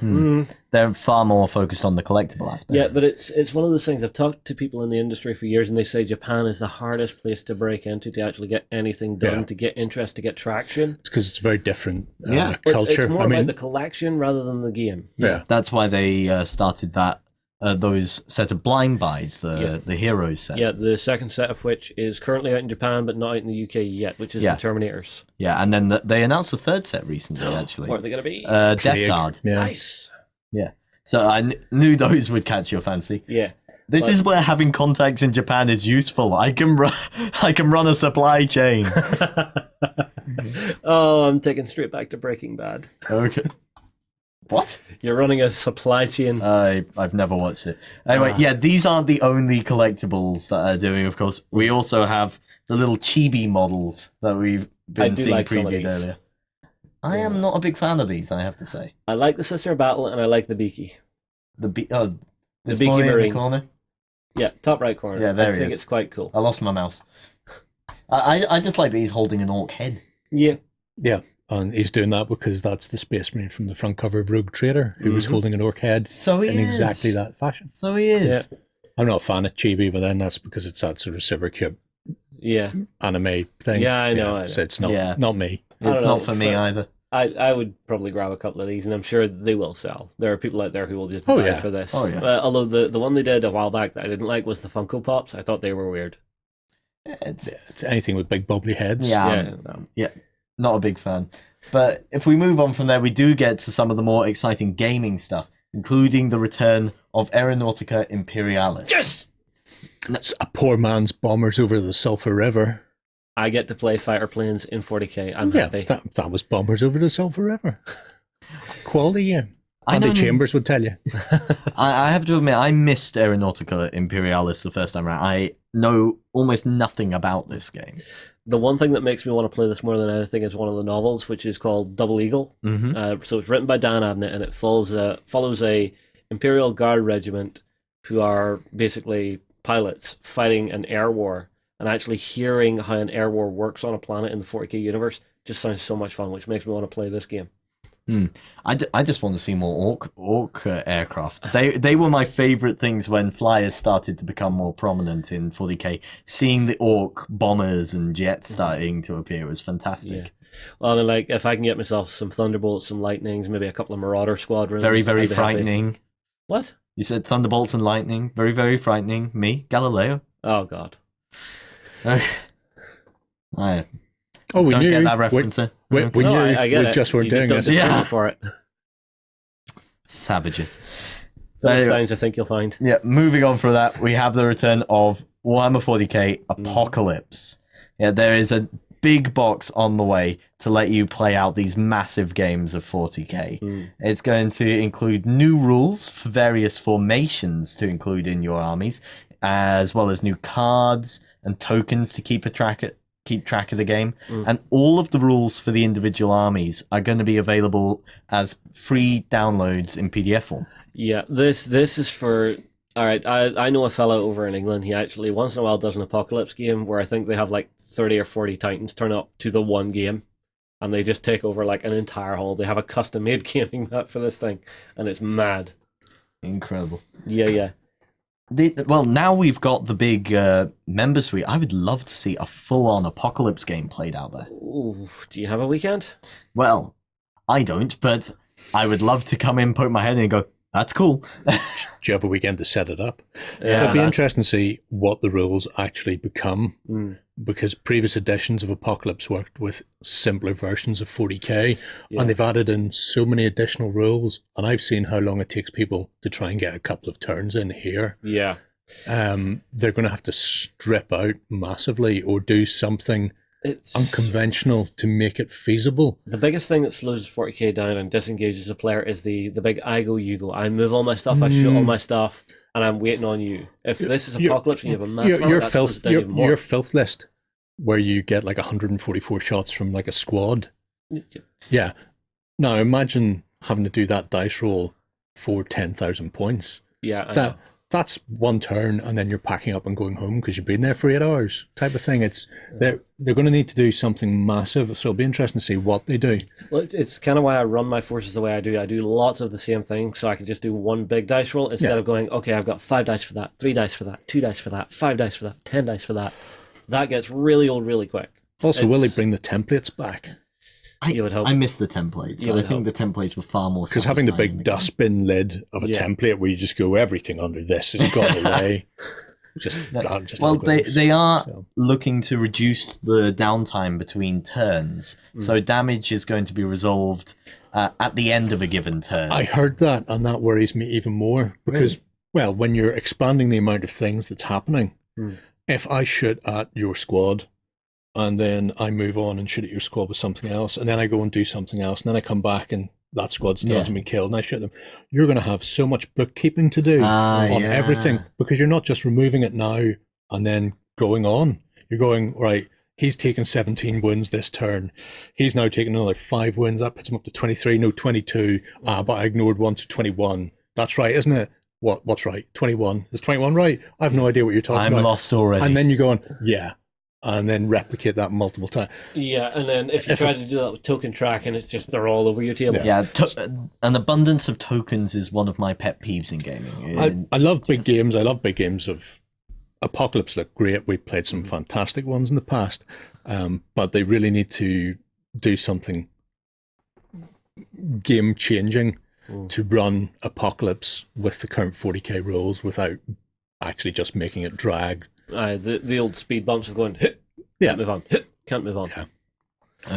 They're far more focused on the collectible aspect. Yeah, but it's one of those things. I've talked to people in the industry for years, and they say Japan is the hardest place to break into to actually get anything done, Yeah. to get interest, to get traction. It's because it's a very different Yeah. culture. It's more about the collection rather than the game. yeah. That's why they started that those set of blind buys, the Heroes set. Yeah, the second set of which is currently out in Japan, but not out in the UK yet, which is Yeah. the Terminators. Yeah, and then they announced the third set recently, actually. What are they going to be? Death Plague. Guard. Yeah. Nice. Yeah. So I knew those would catch your fancy. Yeah. This is where having contacts in Japan is useful. I can run a supply chain. Oh, I'm taking straight back to Breaking Bad. Okay. What? You're running a supply chain. I've never watched it. Anyway, yeah, these aren't the only collectibles that are doing, of course. We also have the little chibi models that we've been do seeing like some of previewed these. earlier. I am not a big fan of these, I have to say. I like the Sister Battle, and I like the Beaky. The Beaky Beaky in the Marine. corner. Yeah, top right corner. Yeah, there I he think is. it's quite cool. I lost my mouse. I just like that he's holding an orc head. Yeah. Yeah. And he's doing that because that's the Space Marine from the front cover of Rogue Trader, who was holding an orc head So he in is. exactly that fashion. So he is. Yeah. I'm not a fan of Chibi, but then that's because it's that sort of super cute Yeah. anime thing. Yeah, I know. So it's not Yeah. not me. I don't It's know, not for me either. I would probably grab a couple of these, and I'm sure they will sell. There are people out there who will just Oh, buy yeah. for this. Oh, yeah. Although the one they did a while back that I didn't like was the Funko Pops. I thought they were weird. It's anything with big bubbly heads. Yeah, Yeah. not a big fan. But if we move on from there, we do get to some of the more exciting gaming stuff, including the return of Aeronautica Imperialis. Yes! It's a poor man's bombers over the Sulphur River. I get to play fighter planes in 40k. I'm Yeah, happy. that was bombers over the Sulphur River. Quality game. Andy know- Chambers would tell you. I have to admit, I missed Aeronautica Imperialis the first time around. I know almost nothing about this game. The one thing that makes me want to play this more than anything is one of the novels, which is called Double Eagle. Mm-hmm. So it's written by Dan Abnett, and it follows a Imperial Guard regiment who are basically pilots fighting an air war, and actually hearing how an air war works on a planet in the 40k universe just sounds so much fun, which makes me want to play this game. I just want to see more orc aircraft. They were my favourite things when flyers started to become more prominent in 40k. Seeing the orc bombers and jets starting to appear was fantastic. Yeah. Well, I mean, like, if I can get myself some Thunderbolts, some Lightnings, maybe a couple of Marauder squadrons. Very, I'd very be happy. frightening. What? You said Thunderbolts and Lightning. Very, very frightening. Me, Galileo. Oh, God. I Oh, we don't knew get that reference. We Okay. knew. I get We it. just weren't You doing don't it. deserve Yeah. for it. Savages. Philistines, I think you'll find. Yeah, moving on from that, we have the return of Warhammer 40k Apocalypse. Yeah, there is a big box on the way to let you play out these massive games of 40k. It's going to include new rules for various formations to include in your armies, as well as new cards and tokens to keep track of the game. And all of the rules for the individual armies are going to be available as free downloads in PDF form. Yeah, this is for... All right, I know a fellow over in England. He actually once in a while does an Apocalypse game where I think they have like 30 or 40 Titans turn up to the one game, and they just take over like an entire hall. They have a custom-made gaming map for this thing, and it's mad. Incredible. Yeah. Well, now we've got the big member suite. I would love to see a full-on Apocalypse game played out there. Ooh, do you have a weekend? Well, I don't, but I would love to come in, poke my head in and go, that's cool. Do you have a weekend to set it up? Yeah, It'd be interesting to see what the rules actually become, Mm. because previous editions of Apocalypse worked with simpler versions of 40k, Yeah. and they've added in so many additional rules, and I've seen how long it takes people to try and get a couple of turns in here. Yeah. They're going to have to strip out massively or do something It's unconventional to make it feasible. the biggest thing that slows 40k down and disengages a player is the big I go, you go. I move all my stuff, I shoot all my stuff, and I'm waiting on you. If this is Apocalypse and you have a massive amount, that slows it down even more. Your filth list, where you get like 144 shots from like a squad. Yeah. Now imagine having to do that dice roll for 10,000 points. Yeah, I That know. that's one turn, and then you're packing up and going home because you've been there for 8 hours, type of thing. They're going to need to do something massive, so it'll be interesting to see what they do. Well, it's kind of why I run my forces the way I do. I do lots of the same thing, so I can just do one big dice roll instead of going, okay, I've got 5 dice for that, 3 dice for that, 2 dice for that, 5 dice for that, 10 dice for that. That gets really old really quick. Also, will they bring the templates back? You would hope. I miss the templates. I think the templates were far more Because having the satisfying big dustbin lid of a template where you just go, everything under this has gone away. Well, they are looking to reduce the downtime between turns, so damage is going to be resolved at the end of a given turn. I heard that, and that worries me even more because, well, when you're expanding the amount of things that's happening, if I shoot at your squad and then I move on and shoot at your squad with something else, and then I go and do something else, and then I come back and that squad still hasn't been killed, and I shoot them, you're going to have so much bookkeeping to do on everything, because you're not just removing it now and then going on. You're going, right, he's taken 17 wins this turn. He's now taken another 5 wins. That puts him up to 23, no, 22. But I ignored 1 to 21. That's right, isn't it? What's right? 21. Is 21 right? I have no idea what you're talking about. I'm lost already. And then you're going, yeah. And then replicate that multiple times. Yeah, and then if you try to do that with token tracking, it's just they're all over your table. Yeah, an abundance of tokens is one of my pet peeves in gaming. I love big games. I love big games of Apocalypse look great. We played some fantastic ones in the past, but they really need to do something game changing to run Apocalypse with the current 40k rules without actually just making it drag. The old speed bumps of going, can't move on, can't move on. Yeah.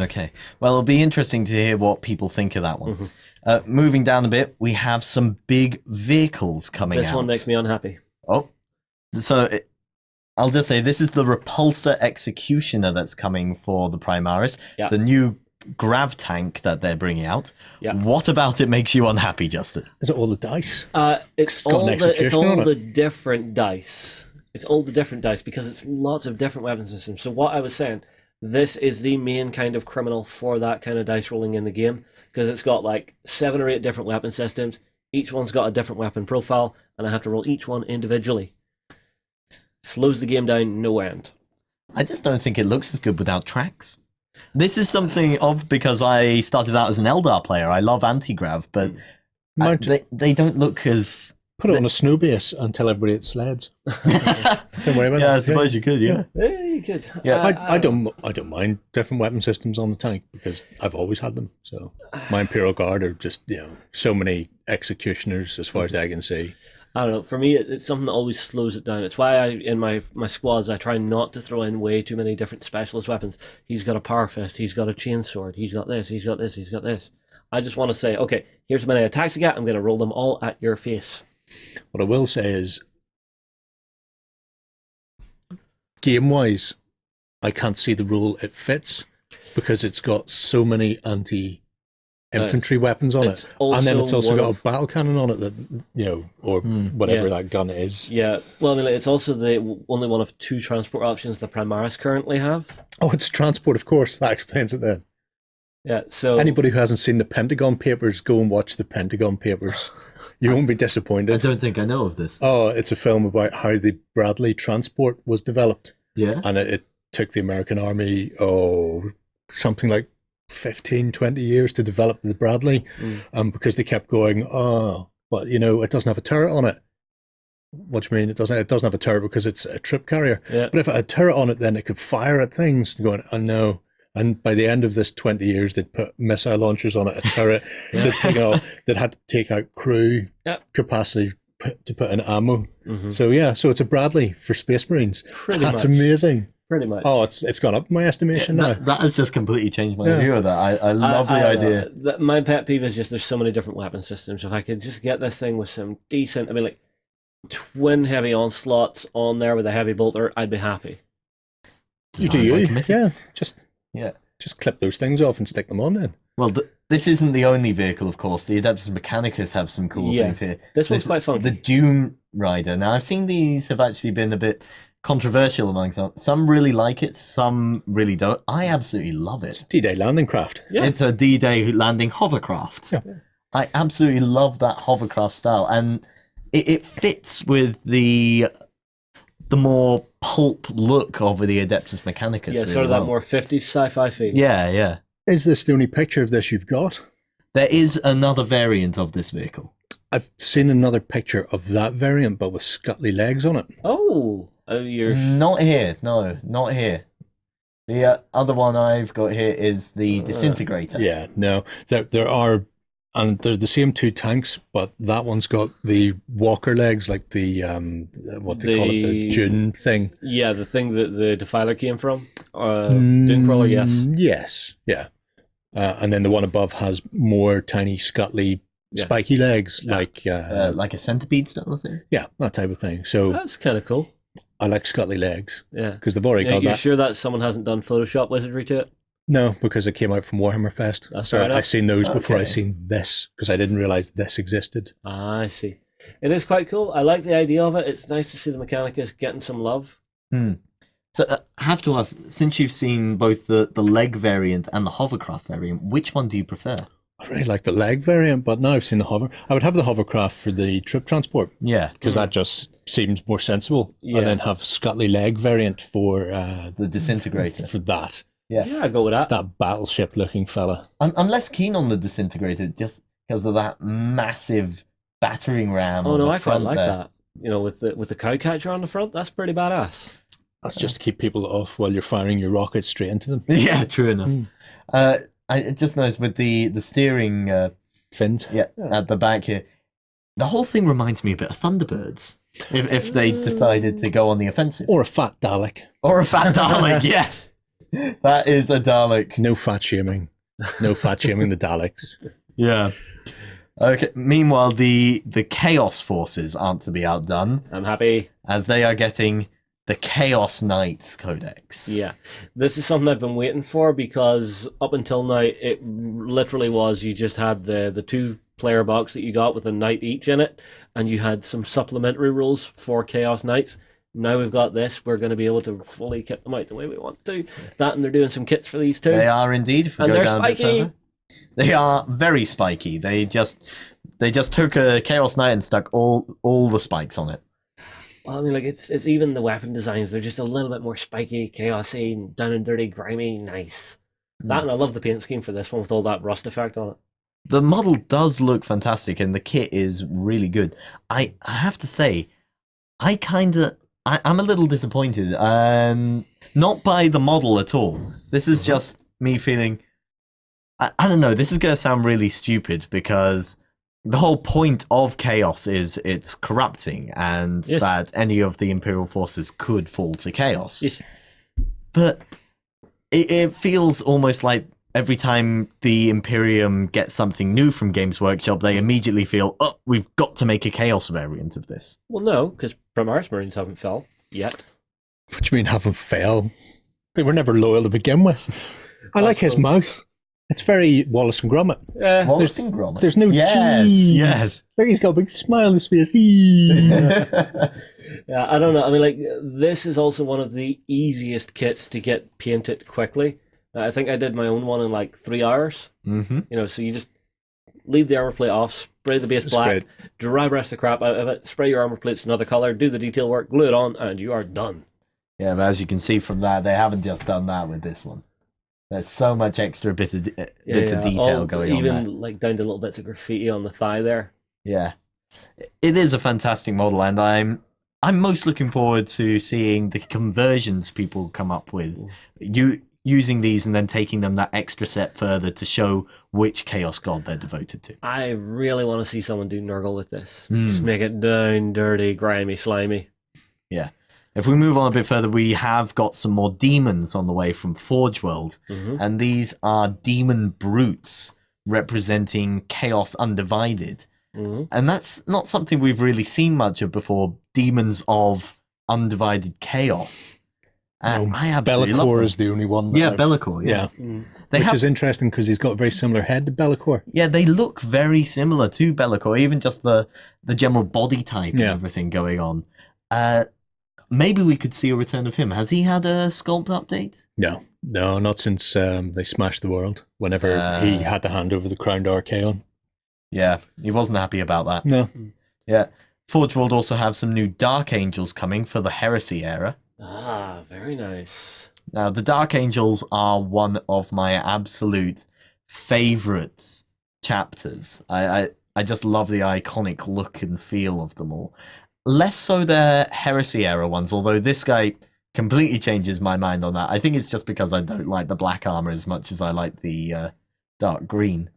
Okay. Well, it'll be interesting to hear what people think of that one. Moving down a bit, we have some big vehicles coming out. This one makes me unhappy. Oh. So I'll just say this is the Repulsor Executioner that's coming for the Primaris. Yeah. The new grav tank that they're bringing out. Yeah. What about it makes you unhappy, Justin? Is it all the dice? It's got all an the executioner different dice. It's all the different dice because it's lots of different weapon systems. So what I was saying, this is the main kind of criminal for that kind of dice rolling in the game, because it's got like 7 or 8 different weapon systems. Each one's got a different weapon profile, and I have to roll each one individually. Slows the game down no end. I just don't think it looks as good without tracks. This is something of because I started out as an Eldar player. I love anti-grav, but they don't look as... Put it on a snow base and tell everybody it's sleds. Don't worry about yeah, that. I suppose you could, yeah. Yeah, you could. Yeah, I don't mind different weapon systems on the tank because I've always had them. So my Imperial Guard are just, so many executioners as far as I can see. I don't know. For me, it's something that always slows it down. It's why in my squads, I try not to throw in way too many different specialist weapons. He's got a power fist. He's got a chainsword. He's got this. He's got this. He's got this. I just want to say, okay, here's how many attacks I got. I'm going to roll them all at your face. What I will say is, game-wise, I can't see the rule it fits because it's got so many anti-infantry weapons on it. And then it's also got a battle cannon on it that, or whatever that gun is. Yeah, well, I mean, it's also the only one of 2 transport options the Primaris currently have. Oh, it's transport, of course. That explains it then. Yeah, so... Anybody who hasn't seen the Pentagon Papers, go and watch the Pentagon Papers. You won't be disappointed. I don't think I know of this. Oh, it's a film about how the Bradley transport was developed. Yeah. And it took the American Army, something like 15, 20 years to develop the Bradley. Because they kept going, but it doesn't have a turret on it. What do you mean? It doesn't have a turret because it's a trip carrier. Yeah. But if it had a turret on it, then it could fire at things. Going, oh no. And by the end of this 20 years, they'd put missile launchers on it, a turret. They'd had to take out crew capacity to put in ammo. So it's a Bradley for Space Marines. That's amazing. Pretty much. Oh, it's gone up in my estimation now. That has just completely changed my view of that. I love the idea. My pet peeve is just there's so many different weapon systems. If I could just get this thing with some decent, like twin heavy onslaughts on there with a heavy bolter, I'd be happy. You do you? Yeah. Just clip those things off and stick them on then. Well, this isn't the only vehicle, of course. The Adeptus Mechanicus have some cool things here. This one's quite fun. The Doom Rider. Now, I've seen these have actually been a bit controversial among some. Some really like it, some really don't. I absolutely love it. It's a D-Day landing craft. Yeah. It's a D-Day landing hovercraft. Yeah. I absolutely love that hovercraft style. And it fits with the more pulp look of the Adeptus Mechanicus. Yeah, really sort of that well. more 50s sci-fi feel. Yeah. Is this the only picture of this you've got? There is another variant of this vehicle. I've seen another picture of that variant, but with scuttly legs on it. Oh, you're... Not here. No, not here. The other one I've got here is the Disintegrator. Yeah, no. There are, and they're the same two tanks, but that one's got the walker legs, like the, what they call it, the Dune thing. Yeah, the thing that the Defiler came from. Dune Crawler, yes. Yes, yeah. And then the one above has more tiny, scuttly, spiky legs, like a centipede style thing. Yeah, that type of thing. So That's kind of cool. I like scuttly legs. Yeah. Because they've already got You that. sure that someone hasn't done Photoshop wizardry to it? No, because it came out from Warhammer Fest. That's so fair enough. I seen those before I Okay. seen this, because I didn't realize this existed. I see. It is quite cool. I like the idea of it. It's nice to see the Mechanicus getting some love. So I have to ask, since you've seen both the leg variant and the hovercraft variant, which one do you prefer? I really like the leg variant, but now I've seen the hover. I would have the hovercraft for the troop transport, Yeah, because that just seems more sensible. Yeah. And then have scuttly leg variant for the Disintegrator. for that Yeah, I go with that. that battleship looking fella. I'm less keen on the Disintegrator just because of that massive battering ram. Oh on no, the I quite front like there. that. You know, with the cowcatcher on the front, that's pretty badass. That's just to keep people off while you're firing your rockets straight into them. Yeah, true enough. I just noticed with the steering, Fins. at the back here, the whole thing reminds me a bit of Thunderbirds. If they decided to go on the offensive, Or a fat Dalek. or a fat Dalek, yes, that is a Dalek. No fat shaming. No fat shaming the Daleks. Yeah. Okay. Meanwhile, the Chaos Forces aren't to be outdone, I'm happy. as they are getting the Chaos Knights Codex. Yeah, this is something I've been waiting for, because up until now it literally was you just had the 2-player box that you got with a knight each in it, and you had some supplementary rules for Chaos Knights. Now we've got this, we're going to be able to fully kit them out the way we want to. That, and they're doing some kits for these too. They are indeed. If we And go they're down a bit spiky. further. They are very spiky. They just took a Chaos Knight and stuck all the spikes on it. Well, I mean, like it's even the weapon designs. They're just a little bit more spiky, chaosy, and down and dirty, grimy, nice. That, and I love the paint scheme for this one with all that rust effect on it. The model does look fantastic, and the kit is really good. I have to say, I'm a little disappointed, not by the model at all. This is just me feeling. I don't know. This is going to sound really stupid, because the whole point of chaos is it's corrupting, and Yes. that any of the Imperial forces could fall to chaos. Yes. But it feels almost like every time the Imperium gets something new from Games Workshop, they immediately feel, oh, we've got to make a chaos variant of this. Well, no, because Primaris Marines haven't fell yet. What do you mean haven't failed? They were never loyal to begin with. I like his suppose. mouth. It's very Wallace and Gromit. Wallace and Gromit. There's no Yes, cheese. yes. There he's got a big smile on his face. Yeah, I don't know. I mean, like, this is also one of the easiest kits to get painted quickly. I think I did my own one in like 3 hours. Mm-hmm. You know, so you just leave the armor plate off, spray the base black, Spray dry brush the crap out of it, spray your armor plates another color, do the detail work, glue it on, and you are done. Yeah, but as you can see from that, they haven't just done that with this one. There's so much extra bits of detail all, going on even there. like down to little bits of graffiti on the thigh there. Yeah, it is a fantastic model, and I'm most looking forward to seeing the conversions people come up with, using these and then taking them that extra step further to show which chaos god they're devoted to. I really want to see someone do Nurgle with this. Just make it down, dirty, grimy, slimy. Yeah. If we move on a bit further, we have got some more demons on the way from Forge World, and these are demon brutes representing Chaos Undivided. And that's not something we've really seen much of before, demons of undivided chaos. And I absolutely love Be'lakor them. is the only one. That Yeah, I've- Be'lakor, yeah. Which is interesting because he's got a very similar head to Be'lakor. Yeah, they look very similar to Be'lakor, even just the general body type Yeah. and everything going on. Maybe we could see a return of him. Has he had a sculpt update? No, not since they smashed the world. Whenever he had to hand over the crown to Archaon. Yeah, he wasn't happy about that. No, Yeah. Forge World also have some new Dark Angels coming for the Heresy era. Ah, very nice. Now, the Dark Angels are one of my absolute favorites chapters. I just love the iconic look and feel of them all. Less so the Heresy era ones, although this guy completely changes my mind on that. I think it's just because I don't like the black armor as much as I like the dark green.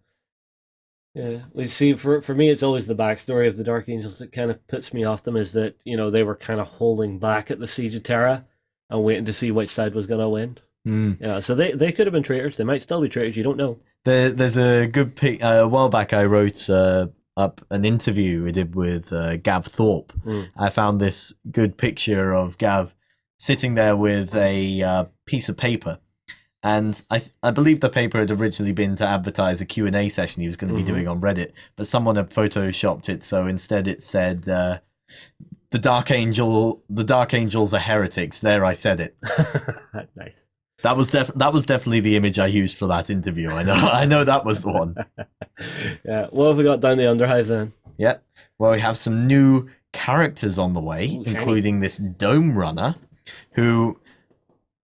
Yeah, we see. For me, it's always the backstory of the Dark Angels that kind of puts me off them. Is that they were kind of holding back at the Siege of Terra and waiting to see which side was going to win. Yeah, so they could have been traitors. They might still be traitors. You don't know. There's a good pic. A while back, I wrote up an interview we did with Gav Thorpe. I found this good picture of Gav sitting there with a piece of paper. And I believe the paper had originally been to advertise a Q&A session he was going to be doing on Reddit, but someone had photoshopped it, so instead it said, the Dark Angels are heretics. There, I said it. Nice. That was definitely the image I used for that interview. I know that was the one. Yeah. What have we got down the Underhive then? Yeah. Well, we have some new characters on the way, Ooh, including this Dome Runner, who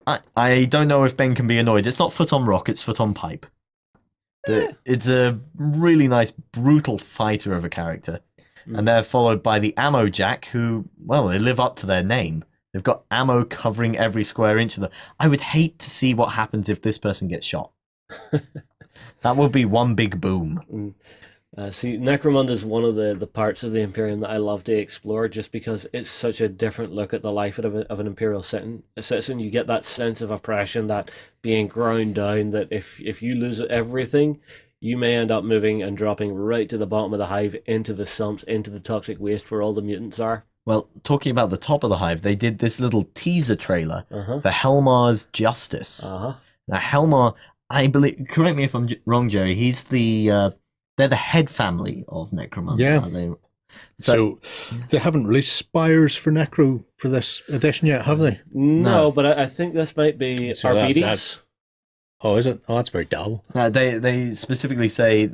I don't know if Ben can be annoyed. It's not foot on rock, it's foot on pipe. It's a really nice, brutal fighter of a character. And they're followed by the Ammo Jack, who, well, they live up to their name. They've got ammo covering every square inch of them. I would hate to see what happens if this person gets shot. That would be one big boom. See, Necromunda is one of the parts of the Imperium that I love to explore, just because it's such a different look at the life of an Imperial citizen. You get that sense of oppression, that being ground down, that if you lose everything, you may end up moving and dropping right to the bottom of the hive, into the sumps, into the toxic waste where all the mutants are. Well, talking about the top of the hive, they did this little teaser trailer for Helmar's Justice. Now, Helmar, I believe, correct me if I'm wrong, Jerry, he's they're the head family of Necromunda. Yeah. So they haven't released Spires for Necro for this edition yet, have they? No, but I think this might be So Arbides. Oh, is it? Oh, that's very dull. They specifically say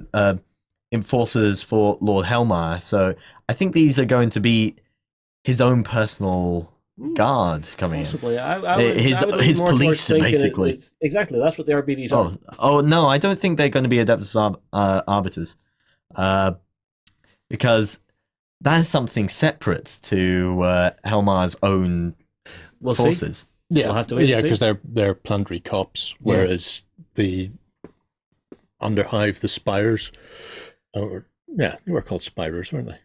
enforcers for Lord Helmar, so I think these are going to be his own personal guard coming Possibly. in. I would his lean more police, towards thinking basically. Exactly, that's what the RBDs are. Oh, no, I don't think they're going to be Adeptus Arbiters. Because that is something separate to Helmar's own forces. Yeah, We'll have to wait and see. because they're planetary cops, whereas the Underhive, the Spires, they were called Spirers, weren't they?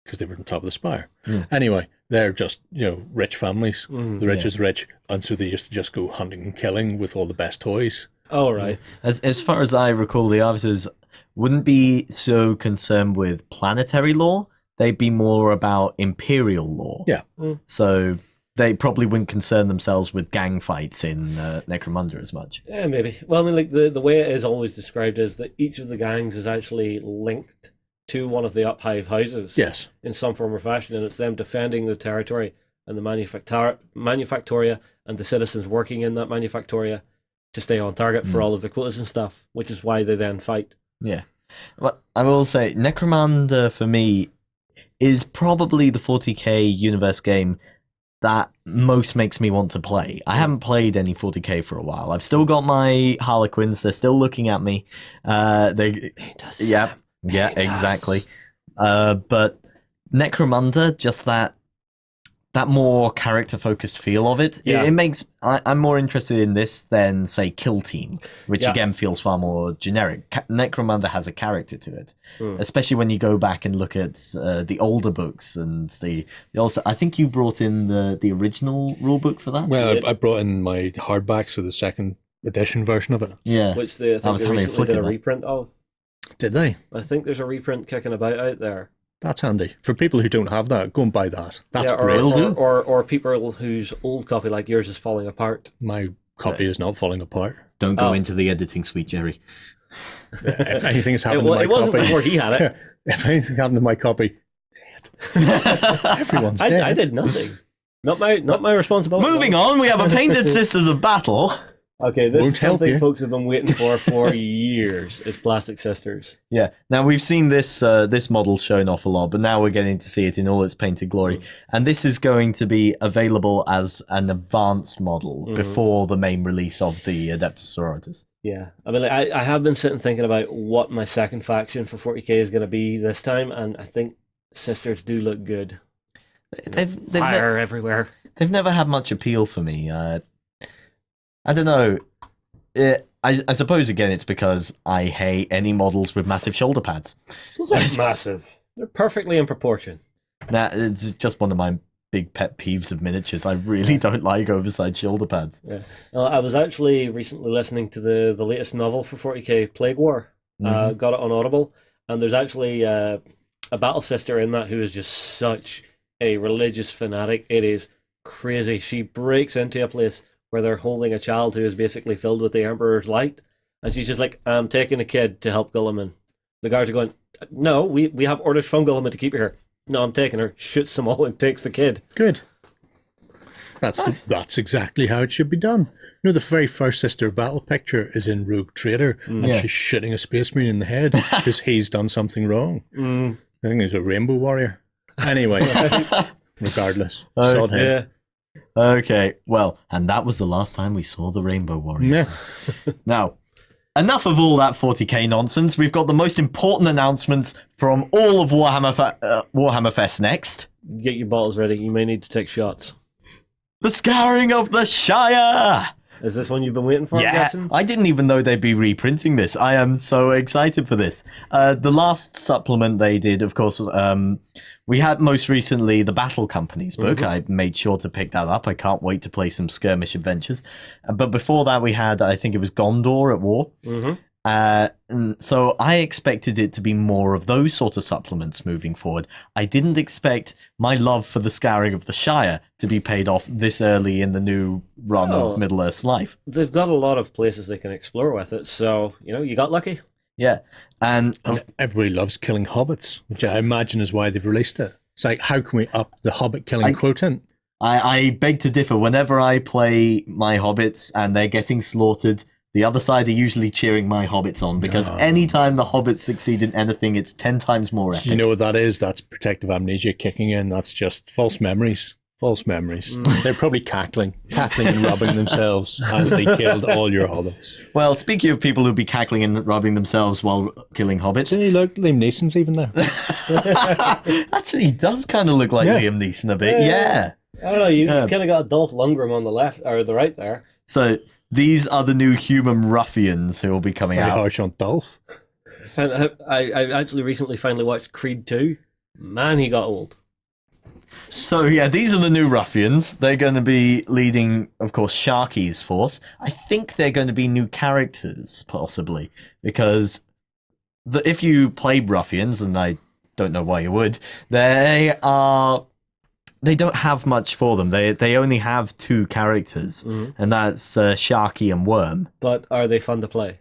Because they were on top of the spire. Anyway, they're just rich families. The rich is rich, and so they used to just go hunting and killing with all the best toys. Oh, right. As far as I recall, the Arbiters wouldn't be so concerned with planetary law. They'd be more about imperial law. Yeah. So they probably wouldn't concern themselves with gang fights in Necromunda as much. Yeah, maybe. Well, I mean, like the way it is always described is that each of the gangs is actually linked to one of the Uphive houses. Yes. In some form or fashion, and it's them defending the territory and the manufactoria and the citizens working in that manufactoria to stay on target for all of the quotas and stuff, which is why they then fight. Yeah. Well, I will say, Necromunda, for me, is probably the 40k universe game that most makes me want to play. I haven't played any 40k for a while. I've still got my Harlequins. They're still looking at me. Yeah, exactly. But Necromunda, just that more character-focused feel of it. Yeah. It makes... I'm more interested in this than, say, Kill Team, which again feels far more generic. Necromunda has a character to it, especially when you go back and look at the older books and also. I think you brought in the original rulebook for that. Well, I brought in my hardback, so the second edition version of it. Yeah, Which I think they recently did a reprint of. Did they? I think there's a reprint kicking about out there. That's handy. For people who don't have that, go and buy that. That's great. Or people whose old copy like yours is falling apart. My copy is not falling apart. Don't go into the editing suite, Jerry. If anything has happened to my it wasn't copy... before he had it. If anything happened to my copy... Everyone's dead. I did nothing. Not my responsibility. Moving on, we have a Painted Sisters of Battle. Okay, this Won't is help something you. folks have been waiting for years. It's Plastic Sisters. Yeah. Now we've seen this model shown off a lot, but now we're getting to see it in all its painted glory. And this is going to be available as an advanced model before the main release of the Adeptus Sororitas. Yeah, I mean, I have been sitting thinking about what my second faction for 40k is going to be this time, and I think Sisters do look good. They've Fire everywhere. They've never had much appeal for me. I don't know. I suppose, again, it's because I hate any models with massive shoulder pads. Those aren't massive. They're perfectly in proportion. Nah, it's just one of my big pet peeves of miniatures. I really don't like oversized shoulder pads. Yeah. I was actually recently listening to the latest novel for 40k, Plague War. Got it on Audible. And there's actually a battle sister in that who is just such a religious fanatic. It is crazy. She breaks into a place where they're holding a child who is basically filled with the Emperor's light, and she's just like, I'm taking a kid to help Gulliman. The guards are going, no, we have orders from Gulliman to keep you here. No, I'm taking her. Shoots them all and takes the kid. Good. That's exactly how it should be done. You know, the very first sister battle picture is in Rogue Trader, and she's shooting a space marine in the head because he's done something wrong. I think he's a rainbow warrior. Anyway, regardless, sod him. Yeah. Okay, well, and that was the last time we saw the Rainbow Warriors. Yeah. Now, enough of all that 40k nonsense. We've got the most important announcements from all of Warhammer Fest next. Get your bottles ready. You may need to take shots. The Scouring of the Shire! Is this one you've been waiting for, I'm guessing? I didn't even know they'd be reprinting this. I am so excited for this. The last supplement they did, of course, we had most recently the Battle Company's book. I made sure to pick that up. I can't wait to play some skirmish adventures. But before that, we had, I think it was Gondor at War. And so I expected it to be more of those sort of supplements moving forward. I didn't expect my love for the Scouring of the Shire to be paid off this early in the new run of Middle-earth's life. They've got a lot of places they can explore with it, so, you got lucky. Yeah, and everybody loves killing hobbits, which I imagine is why they've released it. It's like, how can we up the hobbit killing quotient? I beg to differ. Whenever I play my hobbits and they're getting slaughtered, the other side are usually cheering my hobbits on, because anytime the hobbits succeed in anything, it's 10 times more epic. You know what that is? That's protective amnesia kicking in. That's just false memories. False memories. They're probably cackling and rubbing themselves as they killed all your hobbits. Well, speaking of people who'd be cackling and rubbing themselves while killing hobbits. Hey, look, Liam Neeson's even there. Actually, he does kind of look like Liam Neeson a bit. Yeah. I don't know, you kind of got Dolph Lundgren on the left, or the right there. So these are the new human ruffians who will be coming Very out. harsh on Dolph. And I actually recently finally watched Creed 2. Man, he got old. So yeah, these are the new ruffians. They're going to be leading, of course, Sharky's force. I think they're going to be new characters, possibly, because if you play ruffians, and I don't know why you would, they don't have much for them. They only have 2 characters, and that's Sharky and Worm. But are they fun to play?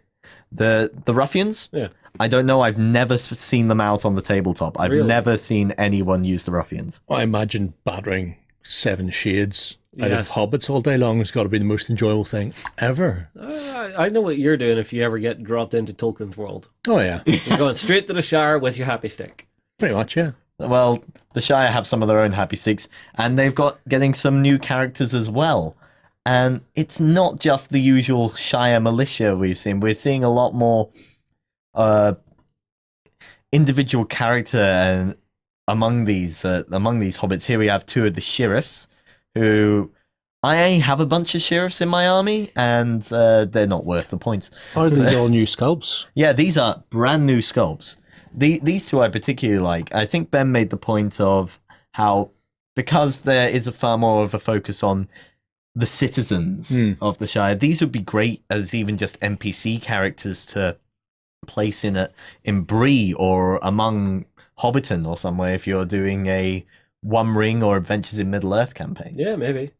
The ruffians? Yeah. I don't know. I've never seen them out on the tabletop. I've never seen anyone use the ruffians. I imagine battering 7 shades out of hobbits all day long has got to be the most enjoyable thing ever. I know what you're doing if you ever get dropped into Tolkien's world. Oh, yeah. You're going straight to the Shire with your happy stick. Pretty much, yeah. Well, the Shire have some of their own happy sticks, and they've got getting some new characters as well. And it's not just the usual Shire militia we've seen. We're seeing a lot more individual character and among these hobbits. Here we have 2 of the sheriffs, who I have a bunch of sheriffs in my army, and they're not worth the points. Are these all new sculpts? Yeah, these are brand new sculpts. These 2 I particularly like. I think Ben made the point of how, because there is a far more of a focus on the citizens of the Shire, these would be great as even just NPC characters to place in Bree or among Hobbiton or somewhere if you're doing a One Ring or Adventures in Middle-earth campaign. Yeah, maybe.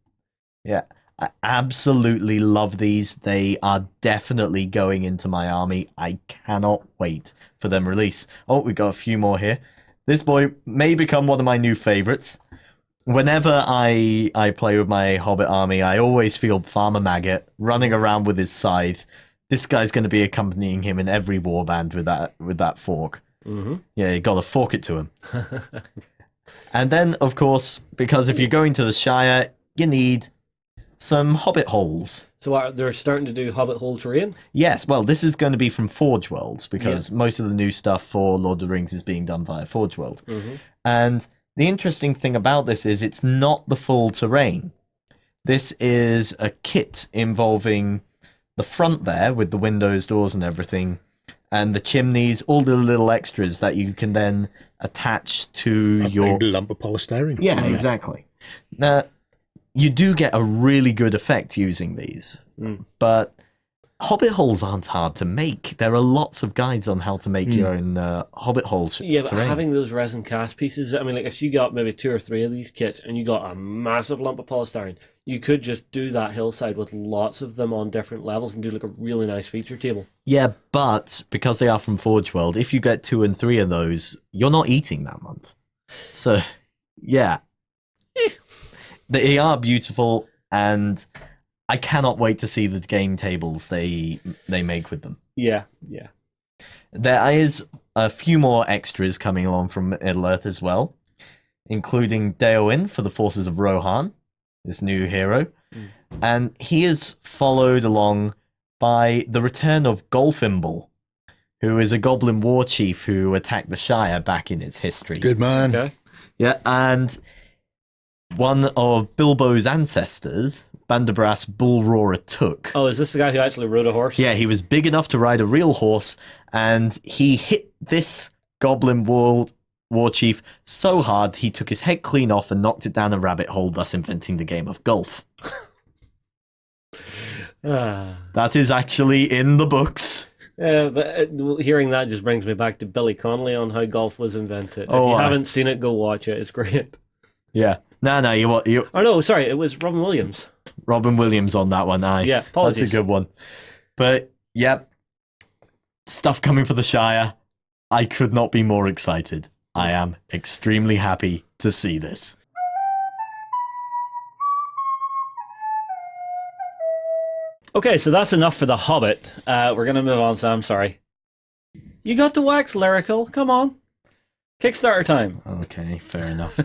Yeah, I absolutely love these. They are definitely going into my army. I cannot wait for them release. Oh, we've got a few more here. This boy may become one of my new favorites. whenever I play with my Hobbit army, I always feel Farmer Maggot running around with his scythe. This guy's going to be accompanying him in every warband with that fork. Mm-hmm. Yeah, you got to fork it to him. And then, of course, because if you're going to the Shire, you need some Hobbit holes. So they're starting to do Hobbit hole terrain? Yes, well, this is going to be from Forge World, because most of the new stuff for Lord of the Rings is being done via Forge World. Mm-hmm. And the interesting thing about this is it's not the full terrain. This is a kit involving the front there with the windows, doors and everything, and the chimneys, all the little extras that you can then attach to your... big lump of polystyrene. Yeah, exactly. Now, you do get a really good effect using these, but Hobbit holes aren't hard to make. There are lots of guides on how to make your own Hobbit holes. Yeah, but terrain. having those resin cast pieces, I mean, like if you got maybe 2 or 3 of these kits and you got a massive lump of polystyrene, you could just do that hillside with lots of them on different levels and do like a really nice feature table. Yeah, but because they are from Forge World, if you get 2 and 3 of those, you're not eating that month. So, yeah. They are beautiful, and I cannot wait to see the game tables they make with them. Yeah, yeah. There is a few more extras coming along from Middle-earth as well, including Daoin for the forces of Rohan, this new hero. And he is followed along by the return of Golfimble, who is a goblin war chief who attacked the Shire back in its history. Good man. Okay. Yeah, and one of Bilbo's ancestors, Bandabras Bullroarer Took. Oh, is this the guy who actually rode a horse? Yeah, he was big enough to ride a real horse, and he hit this goblin war chief so hard he took his head clean off and knocked it down a rabbit hole, thus inventing the game of golf. That is actually in the books. Yeah, but hearing that just brings me back to Billy Connolly on how golf was invented. Oh, if you haven't seen it, go watch it. It's great. Yeah. No, you Oh, no, sorry. It was Robin Williams. Robin Williams on that one, aye. Yeah, apologies. That's a good one. But, yep, stuff coming for the Shire. I could not be more excited. I am extremely happy to see this. Okay, so that's enough for The Hobbit. We're going to move on, Sam. Sorry. You got to wax lyrical. Come on. Kickstarter time. Okay, fair enough.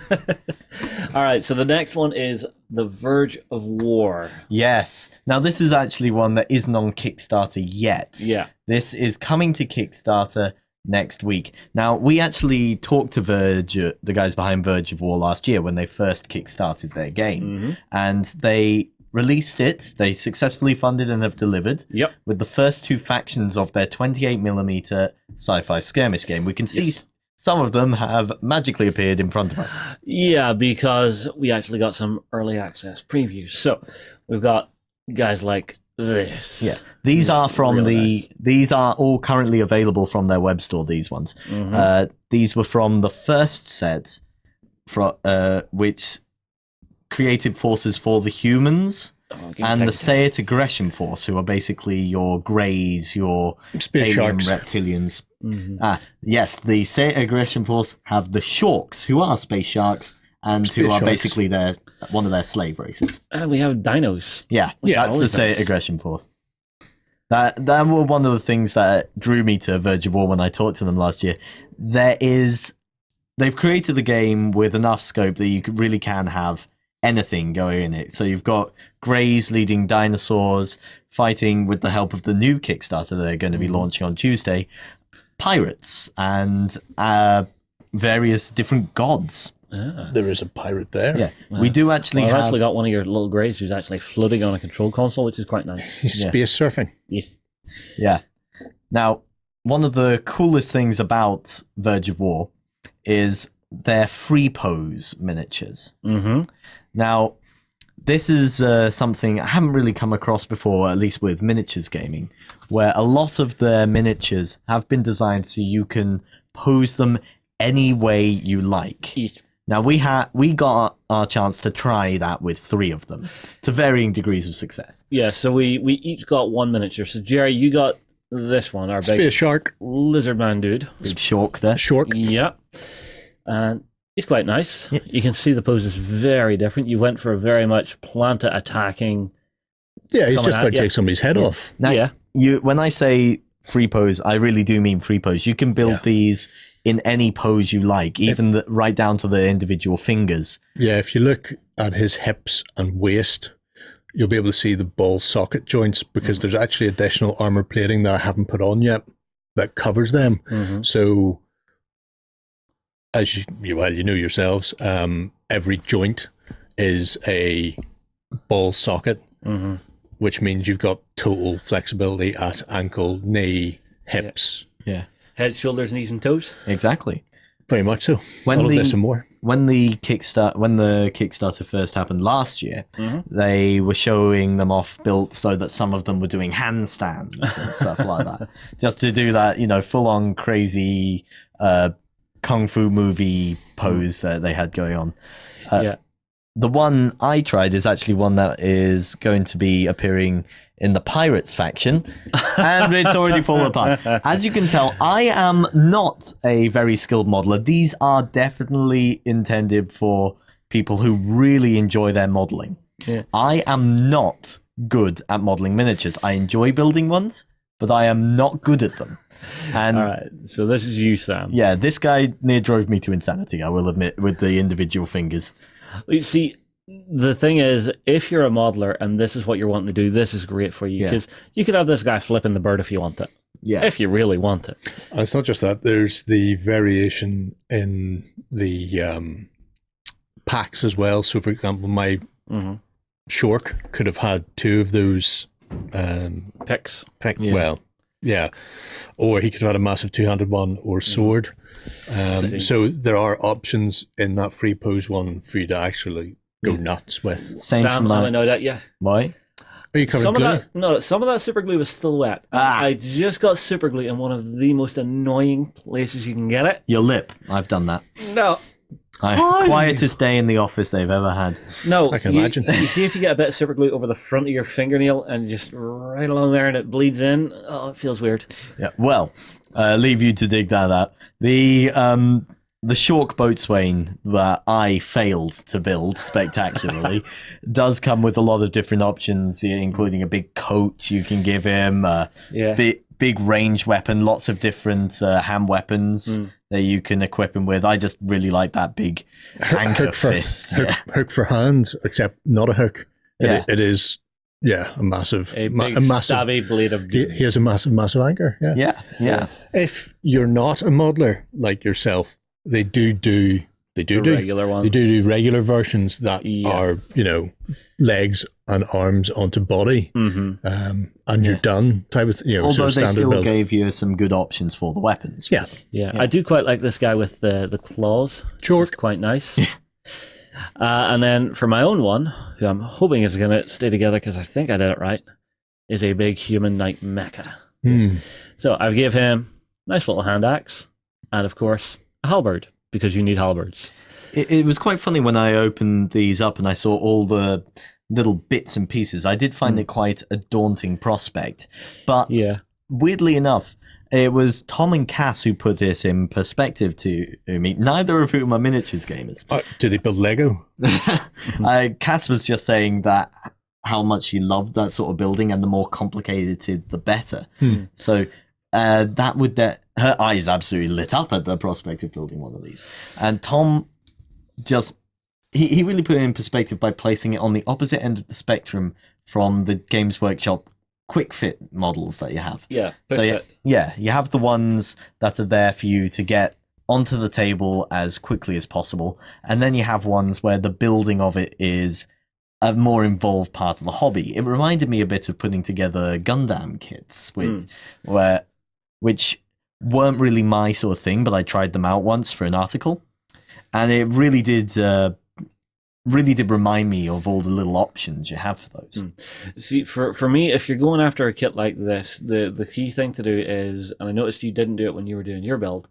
All right, so the next one is The Verge of War. Yes. Now, this is actually one that isn't on Kickstarter yet. Yeah. This is coming to Kickstarter next week. Now, we actually talked to Verge, the guys behind Verge of War last year when they first kickstarted their game. And they released it. They successfully funded and have delivered. Yep. With the first 2 factions of their 28mm sci-fi skirmish game. We can see some of them have magically appeared in front of us. Yeah, because we actually got some early access previews. So we've got guys like this. Yeah, these are from Really nice. These are all currently available from their web store. These ones. These were from the first set, which created forces for the humans and the Sayat Aggression Force, who are basically your greys, your Space alien sharks. reptilians. Yes, the Sayat Aggression Force have the Shorks, who are space sharks, and Space who are sharks. basically one of their slave races. And we have dinos. Yeah, Yeah, that's the always Sayat nice. Aggression Force. That were one of the things that drew me to Verge of War when I talked to them last year. They've created the game with enough scope that you really can have anything going in it. So you've got Greys leading dinosaurs, fighting with the help of the new Kickstarter they're going to be launching on Tuesday, pirates, and various different gods. There is a pirate there. Yeah, we do actually I've have... actually got one of your little greys who's actually floating on a control console, which is quite nice. He's space surfing. Yes. Yeah. Now, one of the coolest things about Verge of War is their free pose miniatures. Now, this is something I haven't really come across before, at least with miniatures gaming, where a lot of their miniatures have been designed so you can pose them any way you like. Yes. Now, we got our chance to try that with 3 of them, to varying degrees of success. Yeah, so we each got one miniature. So, Jerry, you got this one, our big Space shark. lizard man dude. Big Shork there. Short. Yeah. And He's quite nice. Yeah. You can see the pose is very different. You went for a very much planted attacking. Yeah, he's Coming just at about to you. take somebody's head off. Now, Yeah. when I say free pose, I really do mean free pose. You can build Yeah. these in any pose you like, even right down to the individual fingers. Yeah, if you look at his hips and waist, you'll be able to see the ball socket joints because there's actually additional armor plating that I haven't put on yet that covers them. Mhm. So, as you know yourselves, every joint is a ball socket, Mhm. which means you've got total flexibility at ankle, knee, hips. Yeah, Head, shoulders, knees, and toes. exactly. Very much so. When All of the- this and more. When the Kickstarter first happened last year, Mhm. they were showing them off built so that some of them were doing handstands and stuff like that, just to do that, full on crazy kung fu movie pose that they had going on. Yeah. The one I tried is actually one that is going to be appearing in the Pirates faction, and it's already fallen apart. As you can tell, I am not a very skilled modeler. These are definitely intended for people who really enjoy their modeling. Yeah. I am not good at modeling miniatures. I enjoy building ones, but I am not good at them. And All right. So this is you, Sam. yeah, this guy near drove me to insanity, I will admit, with the individual fingers. You see, the thing is, if you're a modeler and this is what you're wanting to do, this is great for you Yeah. because you could have this guy flipping the bird if you want it. Yeah. If you really want it. And it's not just that. There's the variation in the packs as well. So, for example, my Mm-hmm. Shork could have had two of those. Picks. Yeah. Well, yeah. Or he could have had a massive two-handed one or sword. See. So there are options in that free pose one for you to actually go nuts with. Same Sam, from I'm my... annoyed at you. Why? Are you covered Some glue? of that super glue was still wet. Ah. I just got super glue in one of the most annoying places you can get it. Your lip. I've done that. No, Quietest day in the office they've ever had. no. I can imagine. You see if you get a bit of super glue over the front of your fingernail and just right along there and it bleeds in. Oh, it feels weird. Yeah. Well, leave you to dig that out. The Shork boatswain that I failed to build spectacularly does come with a lot of different options, including a big coat you can give him, Yeah. big range weapon, lots of different hand weapons that you can equip him with. I just really like that big anchor Hook for, fist. hook for hands, except not a hook. Yeah. It is, a massive, A big a massive. stabby blade of He doom. has a massive anchor. Yeah. Yeah. If you're not a modeler like yourself, they do The regular ones. They do regular versions that Yeah. are, legs and arms onto body, Mm-hmm. and you're done type of, Although sort of they standard still build. gave you some good options for the weapons. Yeah. Yeah, I do quite like this guy with the claws. Sure. It's quite nice. And then for my own one, who I'm hoping is going to stay together because I think I did it right, is a big human knight mecha. Hmm. So I gave him a nice little hand axe and, of course, a halberd because you need halberds. It was quite funny when I opened these up and I saw all the little bits and pieces. I did find it quite a daunting prospect. But Yeah. weirdly enough, it was Tom and Cass who put this in perspective to me, neither of whom are miniatures gamers. Did they build Lego? Cass was just saying that how much he loved that sort of building and the more complicated, the better. So her eyes absolutely lit up at the prospect of building one of these. And Tom just he really put it in perspective by placing it on the opposite end of the spectrum from the Games Workshop quick fit models that you have. Yeah. So you have the ones that are there for you to get onto the table as quickly as possible, and then you have ones where the building of it is a more involved part of the hobby. It reminded me a bit of putting together Gundam kits, which weren't really my sort of thing, but I tried them out once for an article, and it really did remind me of all the little options you have for those. See, for me, if you're going after a kit like this, the key thing to do is, and I noticed you didn't do it when you were doing your build,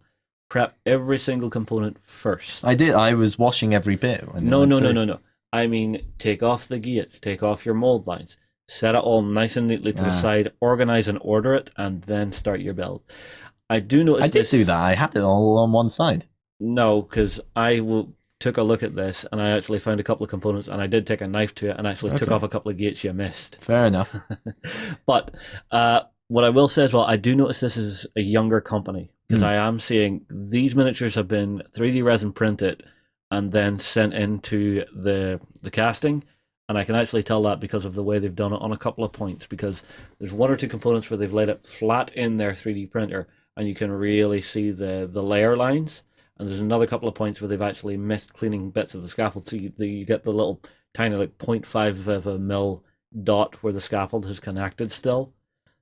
prep every single component first. I did. I was washing every bit. No. I mean, take off the gates, take off your mold lines, set it all nice and neatly to the side, organize and order it, and then start your build. I do notice I did do that. I had it all on one side. No, because I will took a look at this, and I actually found a couple of components, and I did take a knife to it, and actually took off a couple of gates you missed. Fair enough. But what I will say as well, I do notice this is a younger company, because I am seeing these miniatures have been 3D resin printed and then sent into the casting. And I can actually tell that because of the way they've done it on a couple of points, because there's one or two components where they've laid it flat in their 3D printer and you can really see the layer lines. And there's another couple of points where they've actually missed cleaning bits of the scaffold, so you get the little tiny 0.5 of a mil dot where the scaffold has connected still.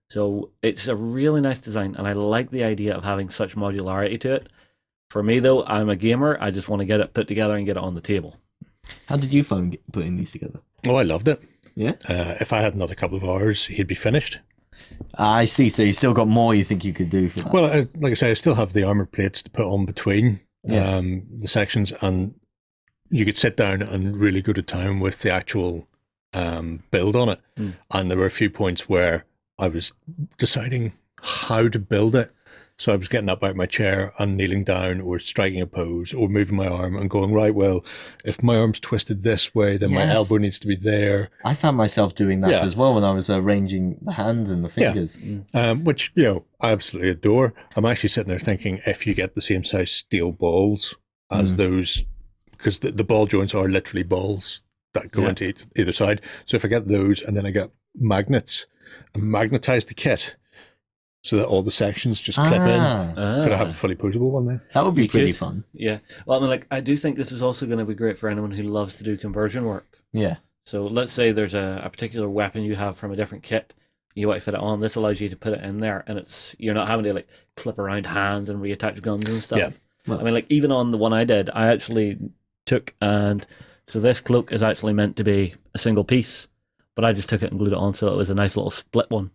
So it's a really nice design, and I like the idea of having such modularity to it. For me though, I'm a gamer, I just want to get it put together and get it on the table. How did you find putting these together? Oh, I loved it. Yeah? If I had another couple of hours, he'd be finished. I see, so you still got more you think you could do for that? Well, like I say, I still have the armor plates to put on between the sections, and you could sit down and really go to town with the actual build on it. And there were a few points where I was deciding how to build it. So I was getting up out of my chair and kneeling down or striking a pose or moving my arm and going, right, well, if my arm's twisted this way, then my elbow needs to be there. I found myself doing that as well when I was arranging the hands and the fingers. Which, I absolutely adore. I'm actually sitting there thinking, if you get the same size steel balls as those, because the ball joints are literally balls that go into either side. So if I get those and then I get magnets and magnetize the kit, so that all the sections just clip in. Could I have a fully posable one then? That would be pretty fun. Yeah. Well, I mean, I do think this is also going to be great for anyone who loves to do conversion work. Yeah. So let's say there's a particular weapon you have from a different kit. You want to fit it on. This allows you to put it in there, and you're not having to clip around hands and reattach guns and stuff. Yeah. Well, I mean, even on the one I did, I actually took so this cloak is actually meant to be a single piece, but I just took it and glued it on, so it was a nice little split one.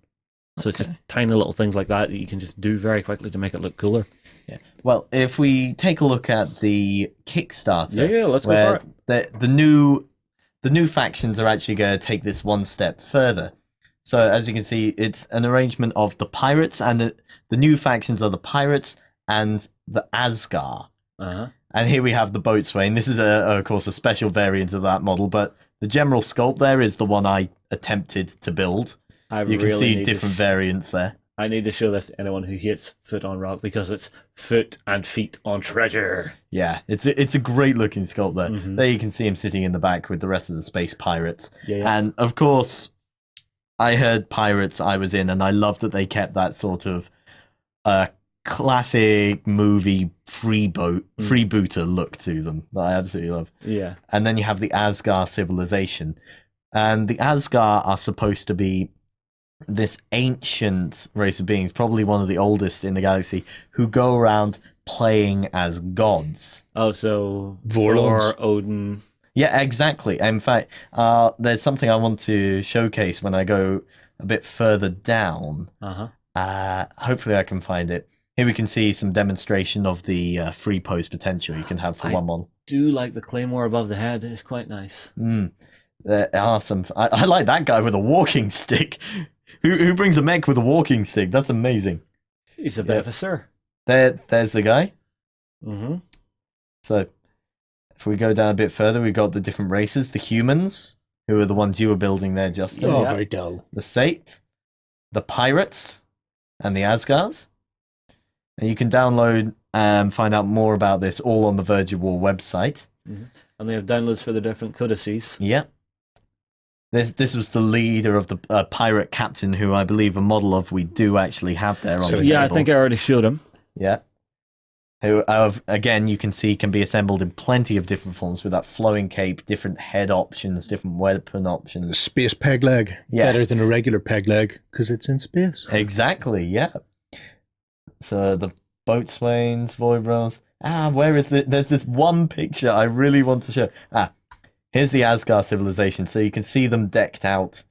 So it's just tiny little things like that you can just do very quickly to make it look cooler. Yeah. Well, if we take a look at the Kickstarter, let's go for it. The new factions are actually going to take this one step further. So as you can see, it's an arrangement of the pirates, and the new factions are the pirates and the Asgar. And here we have the boatswain. This is of course a special variant of that model, but the general sculpt there is the one I attempted to build. You can see different variants there. I need to show this to anyone who hates foot on rock, because it's foot and feet on treasure. Yeah, it's a great looking sculpt there. There you can see him sitting in the back with the rest of the space pirates. And of course, I heard Pirates I was in, and I love that they kept that sort of classic movie freebooter look to them that I absolutely love. Yeah. And then you have the Asgar civilization. And the Asgar are supposed to be this ancient race of beings, probably one of the oldest in the galaxy, who go around playing as gods. Oh, so Vorlons. Thor, Odin. Yeah, exactly. In fact, there's something I want to showcase when I go a bit further down. Hopefully I can find it. Here we can see some demonstration of the free pose potential you can have for one model. I do like the claymore above the head. It's quite nice. There are some. I like that guy with a walking stick. Who brings a mech with a walking stick? That's amazing. He's a bit of a sir. There's the guy. So if we go down a bit further, we've got the different races. The humans, who are the ones you were building there, Justin. Oh, very dull. The Sate, the pirates, and the Asgars. And you can download and find out more about this all on the Verge of War website. And they have downloads for the different codices. Yep. This was the leader of the pirate captain, who I believe a model of we do actually have there on the table. I think I already showed him. Yeah. Who, again, you can see can be assembled in plenty of different forms with that flowing cape, different head options, different weapon options. Space peg leg. Yeah. Better than a regular peg leg because it's in space. Exactly, yeah. So the boatswains, voidrels. Where is it? There's this one picture I really want to show. Here's the Asgar civilization. So you can see them decked out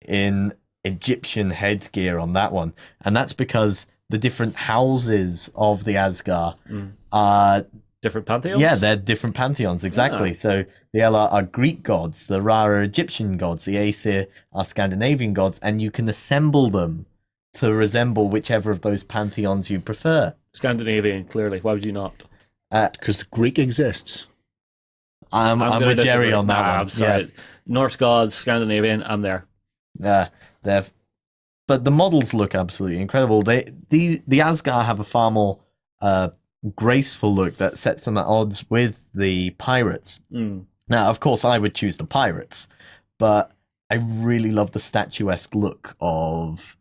in Egyptian headgear on that one. And that's because the different houses of the Asgar are... Different pantheons? Yeah, they're different pantheons, exactly. So the Elar are Greek gods, the Ra are Egyptian gods, the Aesir are Scandinavian gods, and you can assemble them to resemble whichever of those pantheons you prefer. Scandinavian, clearly. Why would you not? Because the Greek exists. I'm gonna with Jerry disagree. on that Nah, one. I'm sorry. Norse gods, Scandinavian, I'm there. Yeah, but the models look absolutely incredible. The Asgar have a far more graceful look that sets them at odds with the pirates. Now, of course, I would choose the pirates, but I really love the statuesque look of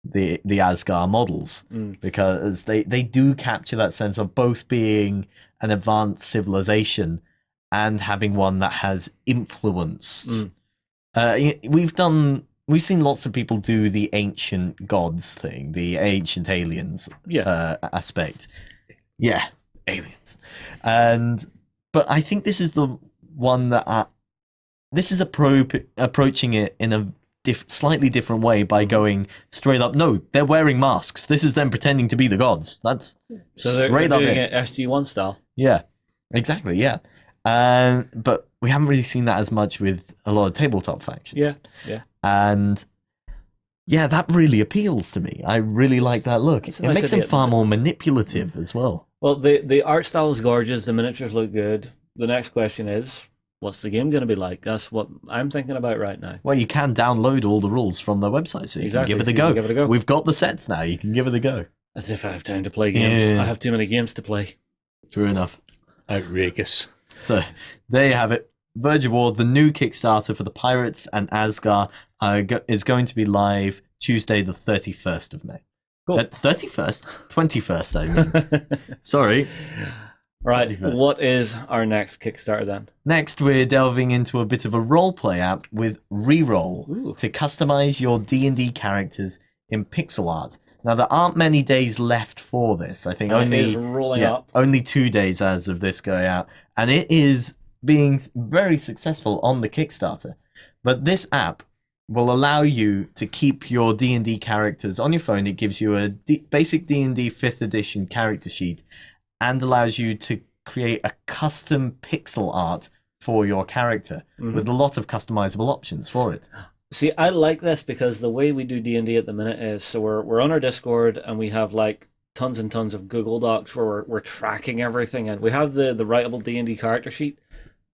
the Asgar models because they do capture that sense of both being an advanced civilization and having one that has influenced. We've seen lots of people do the ancient gods thing, the ancient aliens aspect. Yeah, aliens. But I think this is the one that this is approaching it in a slightly different way by going straight up. No, they're wearing masks. This is them pretending to be the gods. That's so they're doing it SG1 style. Yeah, exactly. Yeah, but we haven't really seen that as much with a lot of tabletop factions. Yeah. And yeah, that really appeals to me. I really like that look. It makes them far more manipulative as well. Well, the art style is gorgeous. The miniatures look good. The next question is, what's the game going to be like? That's what I'm thinking about right now. Well, you can download all the rules from their website, so you can give it a go. We've got the sets now. You can give it a go. As if I have time to play games. Yeah. I have too many games to play. True enough. Outrageous. So there you have it. Verge of War, the new Kickstarter for the Pirates and Asgar, is going to be live Tuesday, the 31st of May. Cool. 31st? 21st, I mean. Sorry. Right, 21st. What is our next Kickstarter then? Next, we're delving into a bit of a roleplay app with Reroll to customize your D&D characters in pixel art. Now, there aren't many days left for this. I think only 2 days as of this going out. And it is being very successful on the Kickstarter. But this app will allow you to keep your D&D characters on your phone. It gives you a basic D&D 5th edition character sheet and allows you to create a custom pixel art for your character with a lot of customizable options for it. See, I like this because the way we do D&D at the minute is, so we're on our Discord and we have like tons and tons of Google Docs where we're tracking everything, and we have the writable D&D character sheet,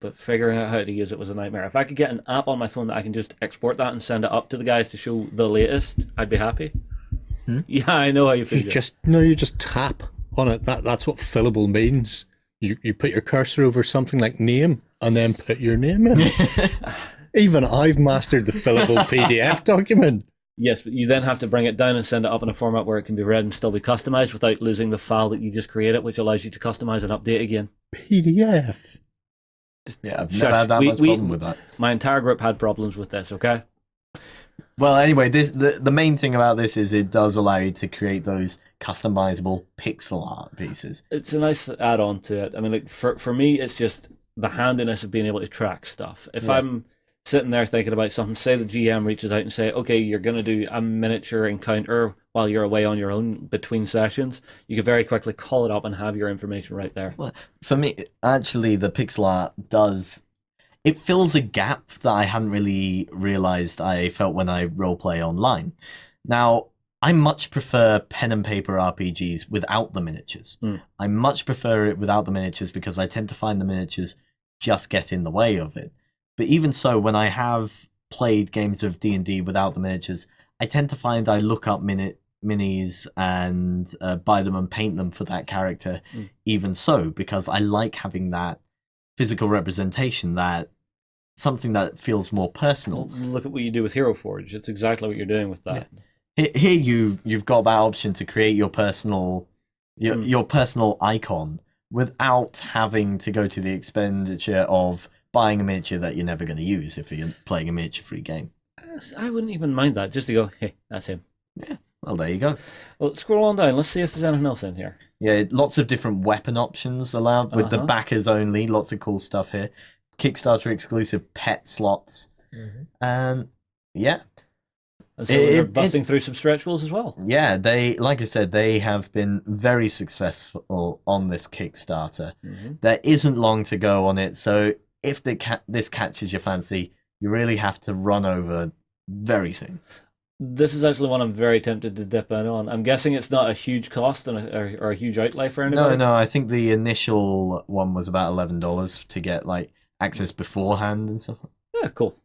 but figuring out how to use it was a nightmare. If I could get an app on my phone that I can just export that and send it up to the guys to show the latest, I'd be happy. Yeah, I know how you feel. You just tap on it. That's what fillable means. You put your cursor over something like name and then put your name in. Even I've mastered the fillable PDF document. Yes, but you then have to bring it down and send it up in a format where it can be read and still be customized without losing the file that you just created, which allows you to customize and update again. PDF. Yeah, I've never had that much problem with that. My entire group had problems with this, okay? Well, anyway, the main thing about this is it does allow you to create those customizable pixel art pieces. It's a nice add-on to it. I mean, like for me, it's just the handiness of being able to track stuff. If I'm sitting there thinking about something, say the GM reaches out and say, okay, you're going to do a miniature encounter while you're away on your own between sessions, you can very quickly call it up and have your information right there. Well, for me, actually, the pixel art it fills a gap that I hadn't really realized I felt when I roleplay online. Now, I much prefer pen and paper RPGs without the miniatures. I much prefer it without the miniatures because I tend to find the miniatures just get in the way of it. But even so, when I have played games of D&D without the miniatures, I tend to find I look up minis and buy them and paint them for that character, even so, because I like having that physical representation, that something that feels more personal. Look at what you do with Hero Forge. It's exactly what you're doing with that. Yeah. Here you've got that option to create your personal icon without having to go to the expenditure of buying a miniature that you're never going to use if you're playing a miniature-free game. I wouldn't even mind that, just to go, hey, that's him. Yeah, well, there you go. Well, scroll on down. Let's see if there's anything else in here. Yeah, lots of different weapon options allowed with the backers only. Lots of cool stuff here. Kickstarter exclusive pet slots. And yeah. And so they're busting through some stretch goals as well. Yeah, like I said, they have been very successful on this Kickstarter. There isn't long to go on it, so if this catches your fancy, you really have to run over very soon. This is actually one I'm very tempted to dip in on. I'm guessing it's not a huge cost or a huge outlay for anybody. No, I think the initial one was about $11 to get like access beforehand and stuff. Yeah, cool.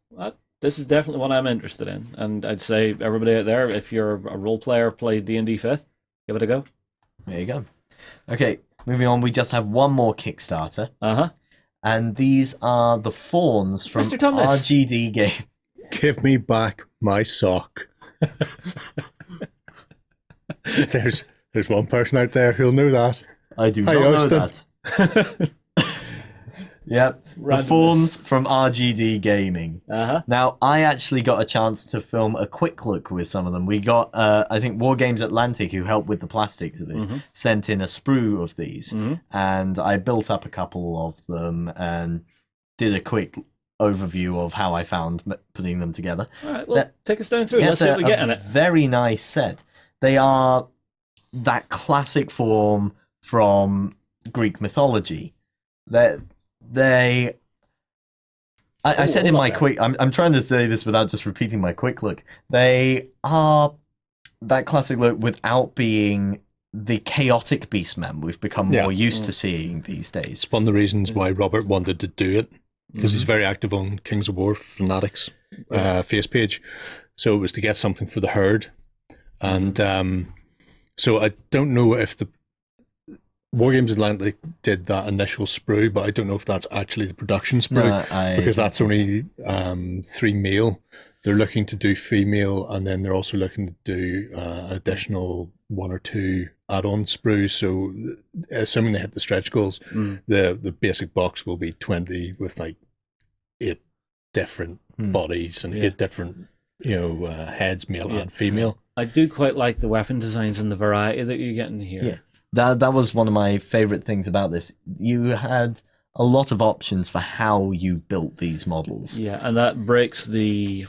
This is definitely what I'm interested in, and I'd say everybody out there, if you're a role player, play D&D 5th, give it a go. There you go. Okay, moving on. We just have one more Kickstarter, and these are the fawns from Mr. Thomas. RGD Game. Give me back my sock. There's one person out there who'll know that. I do Hi, not know Austin. that. Yep, the fawns from RGD Gaming. Now, I actually got a chance to film a quick look with some of them. We got, I think, War Games Atlantic, who helped with the plastics of this, sent in a sprue of these, and I built up a couple of them and did a quick overview of how I found putting them together. All right, well, take us down through. Let's see what we get in it. Very nice set. They are that classic form from Greek mythology. I said in my quick... I'm trying to say this without just repeating my quick look. They are that classic look without being the chaotic beastmen we've become more used to seeing these days. It's one of the reasons why Robert wanted to do it, because he's very active on Kings of War Fanatics face page. So it was to get something for the herd. And so I don't know if the War Games Atlantic did that initial sprue, but I don't know if that's actually the production sprue, because that's only 3 male. They're looking to do female, and then they're also looking to do additional 1 or 2 add-on sprues. So assuming they hit the stretch goals, the basic box will be 20 with like 8 different bodies and 8 different heads, male and female. I do quite like the weapon designs and the variety that you're getting here. Yeah. That was one of my favorite things about this. You had a lot of options for how you built these models. Yeah, and that breaks the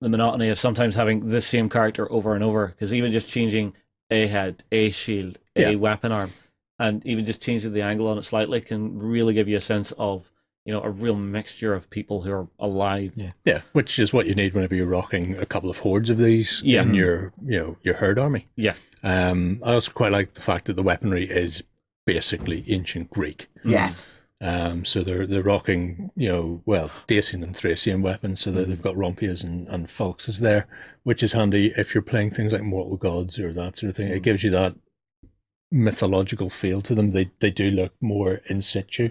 monotony of sometimes having this same character over and over, because even just changing a head, a shield, a weapon arm, and even just changing the angle on it slightly can really give you a sense of, a real mixture of people who are alive. Yeah, which is what you need whenever you're rocking a couple of hordes of these in your herd army. Yeah. I also quite like the fact that the weaponry is basically ancient Greek. Yes. So they're rocking, Dacian and Thracian weapons, so they've got Rompias and Fulxes there, which is handy if you're playing things like Mortal Gods or that sort of thing. It gives you that mythological feel to them. They do look more in situ.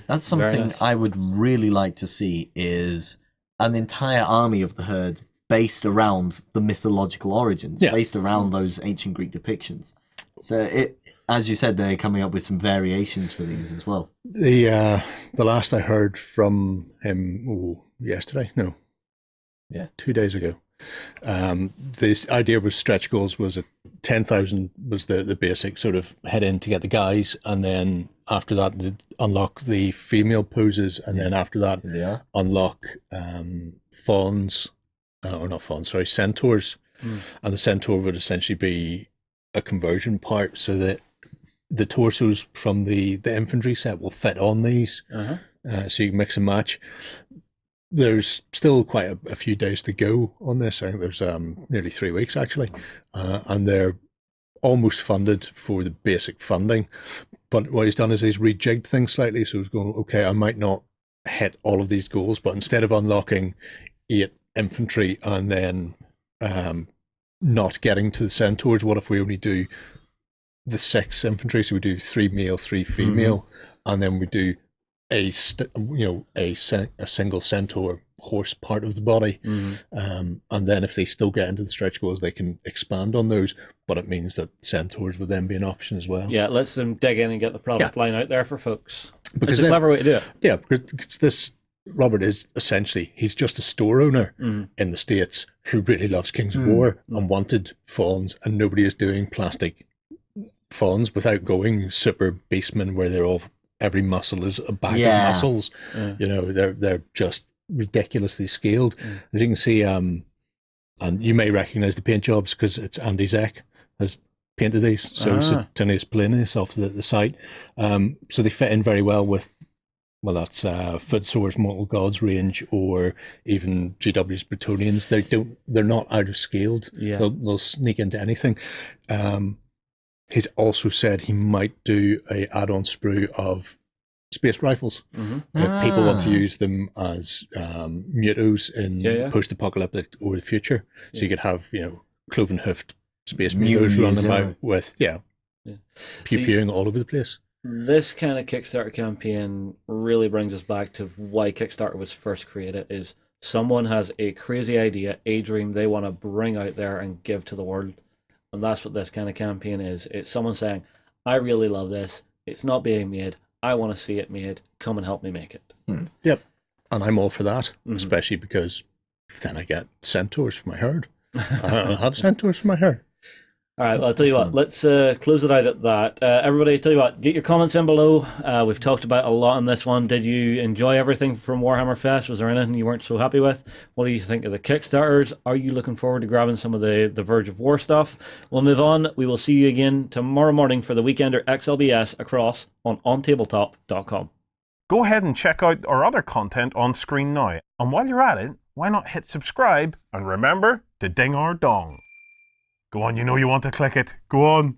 That's something I would really like to see, is an entire army of the herd based around the mythological origins, based around those ancient Greek depictions. So as you said, they're coming up with some variations for these as well. The last I heard from him yesterday, 2 days ago. The idea was stretch goals was 10,000 was the basic sort of head in to get the guys, and then after that they'd unlock the female poses, and then after that unlock centaurs, and the centaur would essentially be a conversion part, so that the torsos from the infantry set will fit on these, so you can mix and match. There's still quite a few days to go on this. I think there's nearly 3 weeks actually, and they're almost funded for the basic funding. But what he's done is he's rejigged things slightly. So he's going, okay, I might not hit all of these goals, but instead of unlocking 8 infantry and then not getting to the centaurs, what if we only do the 6 infantry? So we do 3 male, 3 female, and then we do a single centaur horse part of the body, and then if they still get into the stretch goals, they can expand on those, but it means that centaurs would then be an option as well. Yeah, it lets them dig in and get the product line out there for folks. Because it's a clever way to do it. Yeah, because this Robert is essentially, he's just a store owner in the States who really loves Kings of War and wanted fawns, and nobody is doing plastic fawns without going super beastmen where every muscle is a bag of muscles. They're just ridiculously scaled. As you can see, and you may recognize the paint jobs because it's Andy Zek has painted these, so Satinius Plinius off the site. So they fit in very well with, that's Footsore's Mortal Gods range, or even GW's Bretonians. They're not out of scaled. They'll sneak into anything. He's also said he might do a add-on sprue of space rifles. If people want to use them as mutos in post-apocalyptic or the future, so you could have cloven hoofed space mutos running about with pew-pewing all over the place. This kind of Kickstarter campaign really brings us back to why Kickstarter was first created. Is someone has a crazy idea, a dream they want to bring out there and give to the world, and that's what this kind of campaign is. It's someone saying, I really love this, it's not being made, I want to see it made, come and help me make it. Yep, and I'm all for that, especially because then I get centaurs for my herd. I have centaurs for my herd. All right, well, I'll tell you what, let's close it out at that. Everybody, tell you what, get your comments in below. We've talked about a lot on this one. Did you enjoy everything from Warhammer Fest? Was there anything you weren't so happy with? What do you think of the Kickstarters? Are you looking forward to grabbing some of the Verge of War stuff? We'll move on. We will see you again tomorrow morning for the Weekender XLBS across on OnTableTop.com. Go ahead and check out our other content on screen now. And while you're at it, why not hit subscribe and remember to ding our dong. Go on, you know you want to click it. Go on.